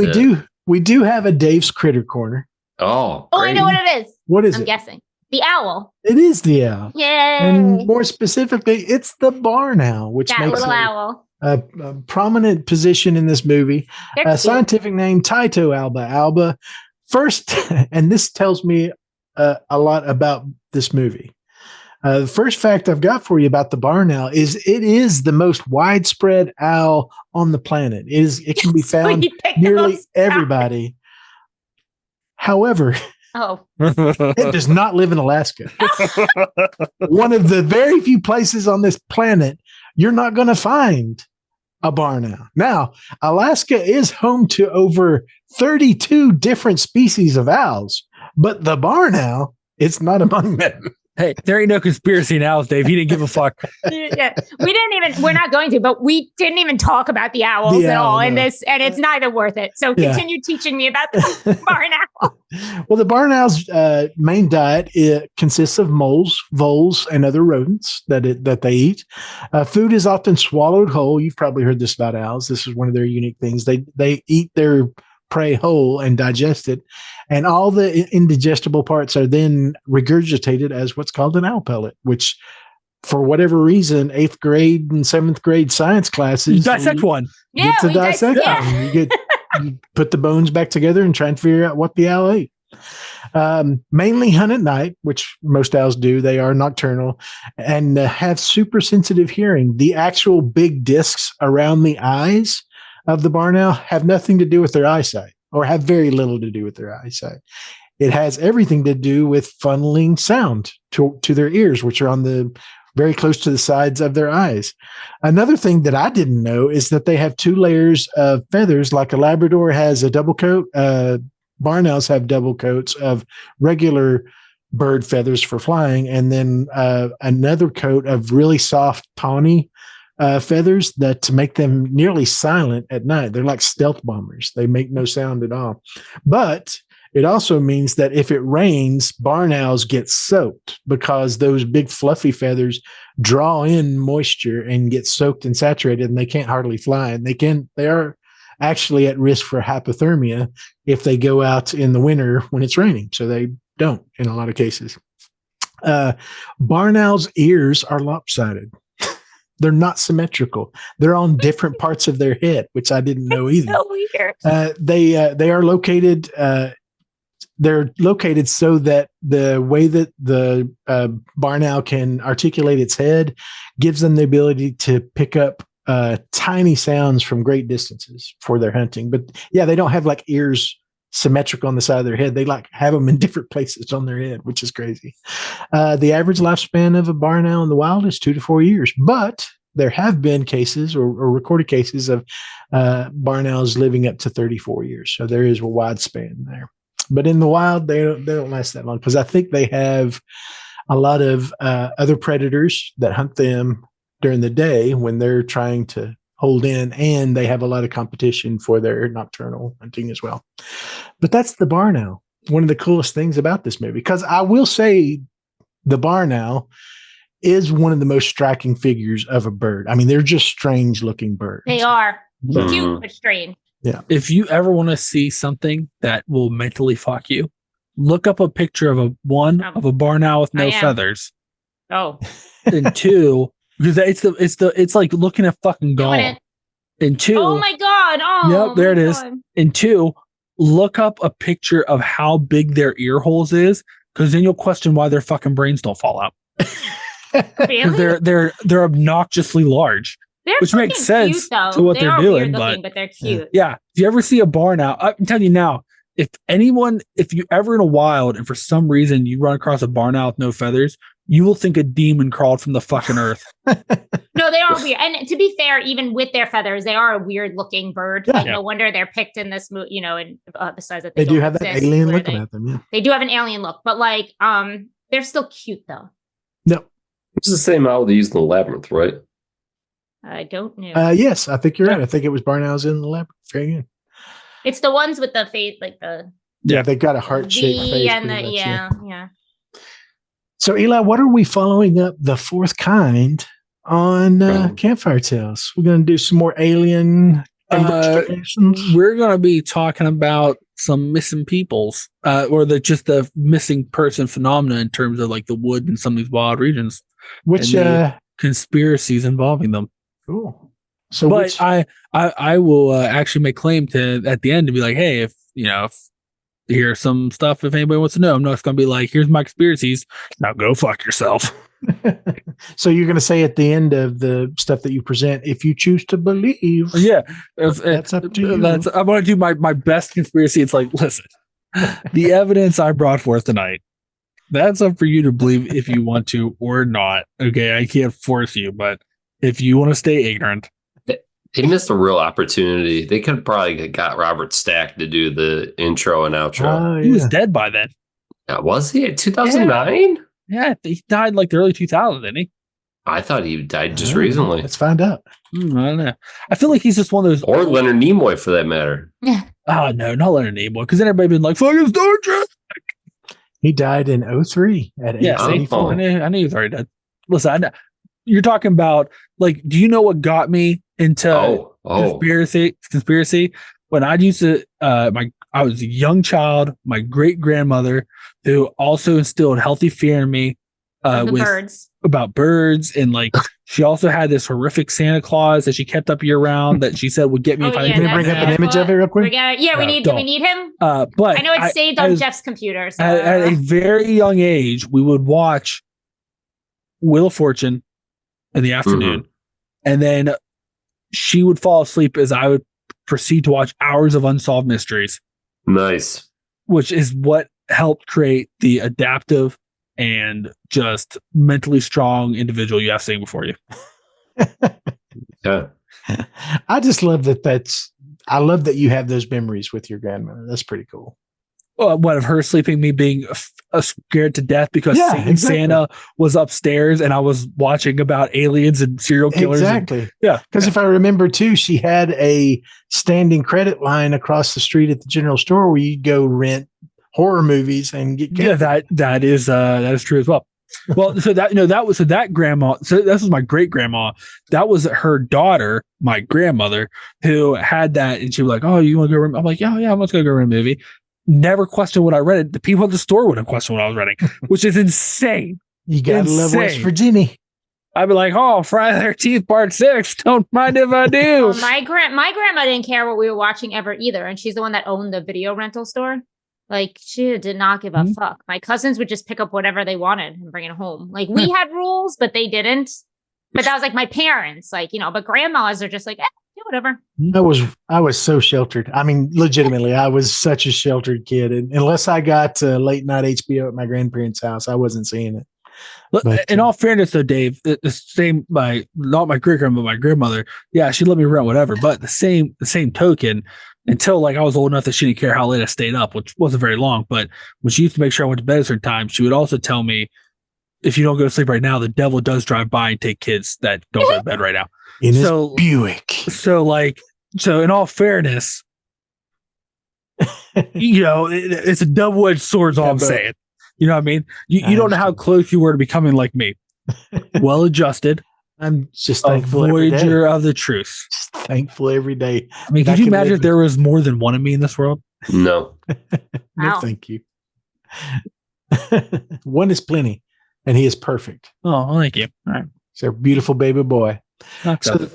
we do have a Dave's Critter Corner. Oh, I know what it is. What is I'm guessing. The owl. It is the owl. Yay. And more specifically, it's the barn owl, which that makes little owl. A prominent position in this movie. A scientific name, Tyto alba. Alba. First, and this tells me a lot about this movie. The first fact I've got for you about the barn owl is it is the most widespread owl on the planet. It can be found nearly everybody. However, it does not live in Alaska. One of the very few places on this planet you're not going to find a barn owl. Now, Alaska is home to over 32 different species of owls, but the barn owl, it's not among them. Hey, there ain't no conspiracy now, Dave. He didn't give a fuck. Yeah, we're not going to, but we didn't even talk about the owls at all in this, and it's neither worth it. So continue teaching me about the barn owl. Well, the barn owl's main diet consists of moles, voles, and other rodents that they eat. Food is often swallowed whole. You've probably heard this about owls. This is one of their unique things. They eat their prey whole and digest it, and all the indigestible parts are then regurgitated as what's called an owl pellet, which for whatever reason 8th grade and 7th grade science classes you dissect one. You put the bones back together and try and figure out what the owl ate. Mainly hunt at night, which most owls do. They are nocturnal and have super sensitive hearing. The actual big discs around the eyes of the barn owl have nothing to do with their eyesight, or have very little to do with their eyesight. It has everything to do with funneling sound to their ears, which are on the very close to the sides of their eyes. Another thing that I didn't know is that they have 2 layers of feathers, like a Labrador has a double coat. Barn owls have double coats of regular bird feathers for flying, and then another coat of really soft tawny feathers that to make them nearly silent at night. They're like stealth bombers. They make no sound at all. But it also means that if it rains, barn owls get soaked because those big fluffy feathers draw in moisture and get soaked and saturated, and they can't hardly fly. And they are actually at risk for hypothermia if they go out in the winter when it's raining. So they don't in a lot of cases. Barn owls' ears are lopsided. They're not symmetrical. They're on different parts of their head, which I didn't know either. So weird. They are located. They're located so that the way that the barn owl can articulate its head gives them the ability to pick up tiny sounds from great distances for their hunting. But yeah, they don't have like ears symmetrical on the side of their head. They like have them in different places on their head, which is crazy. The average lifespan of a barn owl in the wild is 2 to 4 years, but there have been cases or recorded cases of barn owls living up to 34 years. So there is a wide span there. But in the wild, they don't last that long because I think they have a lot of other predators that hunt them during the day when they're trying to hold in, and they have a lot of competition for their nocturnal hunting as well. But that's the barn owl. One of the coolest things about this movie, because I will say the barn owl is one of the most striking figures of a bird. I mean, they're just strange looking birds. They are cute but strange. Yeah. If you ever want to see something that will mentally fuck you, look up a picture of a barn owl with no feathers. Oh. And 2, because it's like looking at fucking Gollum. And 2. Oh my god! Oh, yep, there it is. And 2, look up a picture of how big their ear holes is, because then you'll question why their fucking brains don't fall out. Really? They're obnoxiously large, which makes sense cute, to what they're doing. But they're cute. Yeah, if you ever see a barn owl, I'm telling you now, if you ever in a wild and for some reason you run across a barn owl with no feathers, you will think a demon crawled from the fucking earth. No, they are weird. And to be fair, even with their feathers, they are a weird looking bird. Yeah. Like, no wonder they're picked in this movie, and besides that, they do have that alien look about them. Yeah, they do have an alien look, but like, they're still cute though. No, it's the same owl they used in the labyrinth, right? I don't know. Yes, I think you're right. I think it was barn owls in the labyrinth. Very good. It's the ones with the face, like the they got a heart shaped face. And yeah. So, Eli, what are we following up the 4th kind on Campfire Tales? We're going to do some more alien investigations. We're going to be talking about some missing peoples, or just the missing person phenomena in terms of like the wood in some of these wild regions, which conspiracies involving them. Cool. So, but I will actually make claim to at the end to be like, hey, if here's some stuff. If anybody wants to know, I'm not going to be like, here's my conspiracies. Now go fuck yourself. So you're going to say at the end of the stuff that you present, if you choose to believe, that's up to you. I'm going to do my best conspiracy. It's like, listen, the evidence I brought forth tonight, that's up for you to believe if you want to or not. Okay, I can't force you, but if you want to stay ignorant. They missed a real opportunity. They could probably have got Robert Stack to do the intro and outro. He was dead by then. Was he? 2009? Yeah, he died like the early 2000s, didn't he? I thought he died just recently. Let's find out. I don't know. I feel like he's just one of those. Or Leonard Nimoy, for that matter. Yeah. Oh, no, not Leonard Nimoy. Because then everybody been like, fucking Star Trek. He died in 2003 at age 84. I knew he was already dead. Listen, you're talking about, like, do you know what got me into conspiracy? When I used to, I was a young child, my great grandmother, who also instilled healthy fear in me about birds. And like, she also had this horrific Santa Claus that she kept up year round that she said would get me if I didn't. Can you bring up an image of it real quick? We need him. But I know it's saved on Jeff's computer. So. At a very young age, we would watch Wheel of Fortune in the afternoon. And then she would fall asleep as I would proceed to watch hours of Unsolved Mysteries. Nice. Which is what helped create the adaptive and just mentally strong individual you have sitting before you. Yeah. I just love I love that you have those memories with your grandmother. That's pretty cool. What of her sleeping, me being scared to death because Santa was upstairs and I was watching about aliens and serial killers. Exactly. Because if I remember too, she had a standing credit line across the street at the general store where you'd go rent horror movies and get that is true as well. Well, so that grandma, so this was my great grandma. That was her daughter, my grandmother, who had that, and she was like, "Oh, you want to go rent?" I'm like, "Yeah, I'm just gonna go rent a movie." Never questioned what I read. The people at the store wouldn't question what I was reading, which is insane. You gotta love West Virginia. I'd be like, "Oh, Friday the 13th, Part 6. Don't mind if I do." Well, my grandma didn't care what we were watching ever either, and she's the one that owned the video rental store. Like, she did not give a fuck. My cousins would just pick up whatever they wanted and bring it home. Like, we had rules, but they didn't. But that was like my parents, like, but grandmas are just like, whatever. I was so sheltered. I mean, legitimately, I was such a sheltered kid. And unless I got late night HBO at my grandparents' house, I wasn't seeing it. But, in all fairness, though, Dave, the same, not my great grandma, but my grandmother, yeah, she let me rent whatever. But the same token, until like I was old enough that she didn't care how late I stayed up, which wasn't very long. But when she used to make sure I went to bed at a certain time, she would also tell me, if you don't go to sleep right now, the devil does drive by and take kids that don't go to bed right now. In his Buick. So in all fairness, it's a double-edged sword, is all I'm saying. You know what I mean? You don't know how close you were to becoming like me. Well-adjusted. I'm just thankful. Voyager of the truth. Just thankful every day. I mean, could you imagine if there was more than one of me in this world? No. No, thank you. One is plenty, and he is perfect. Oh, well, thank you. All right. He's our beautiful baby boy. So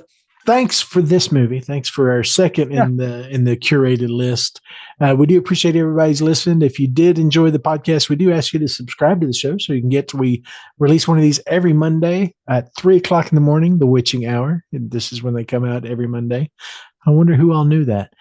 thanks for this movie. Thanks for our second in the curated list. We do appreciate everybody's listening. If you did enjoy the podcast, we do ask you to subscribe to the show so you can we release one of these every Monday at 3:00 in the morning, the witching hour. This is when they come out every Monday. I wonder who all knew that.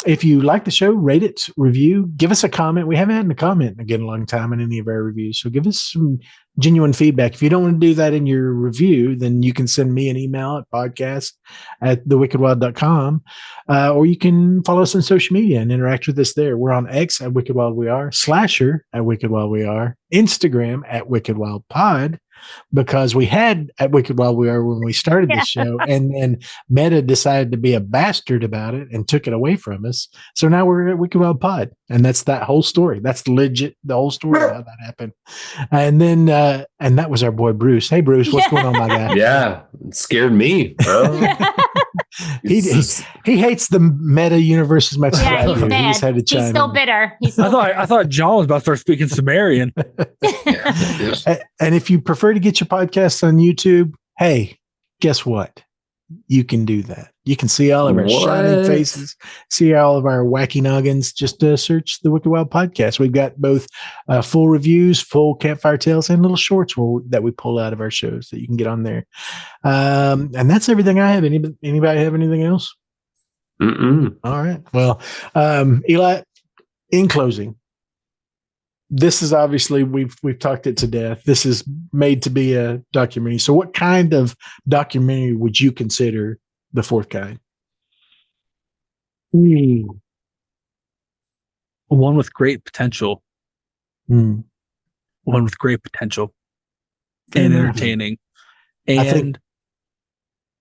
If you like the show, rate it, review, give us a comment. We haven't had a comment in a long time in any of our reviews. So give us some genuine feedback. If you don't want to do that in your review, then you can send me an email at podcast@thewickedwild.com, or you can follow us on social media and interact with us there. We're on X at Wicked Wild We Are, Slasher at Wicked Wild We Are, Instagram at Wicked Wild Pod, because we had at Wicked Wild We Are when we started the show, and then Meta decided to be a bastard about it and took it away from us. So now we're at Wicked Wild Pod, and that's that whole story. That's legit the whole story of how that happened. And then and that was our boy Bruce. Hey Bruce, what's going on, my guy? Yeah, it scared me, bro. He hates the meta universe as much as I do. He's mad. He's still bitter. I thought John was about to start speaking Sumerian. And if you prefer to get your podcasts on YouTube, hey, guess what? You can do that. You can see all of our shining faces, see all of our wacky noggins. Just search the Wicked Wild Podcast. We've got both full reviews, full campfire tales, and little shorts that we pull out of our shows that you can get on there. And that's everything I have. Anybody have anything else? Mm-mm. All right. Well, Eli, in closing, this is obviously we've talked it to death. This is made to be a documentary. So what kind of documentary would you consider the fourth kind? One with great potential. one with great potential and entertaining, and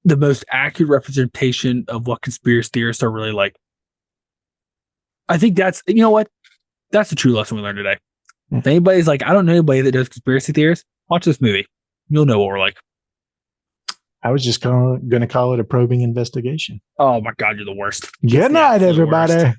the most accurate representation of what conspiracy theorists are really like. I think that's, you know what? That's the true lesson we learned today. If anybody's like, I don't know anybody that does conspiracy theories, watch this movie. You'll know what we're like. I was just going to call it a probing investigation. Oh my God, you're the worst. Good night, everybody.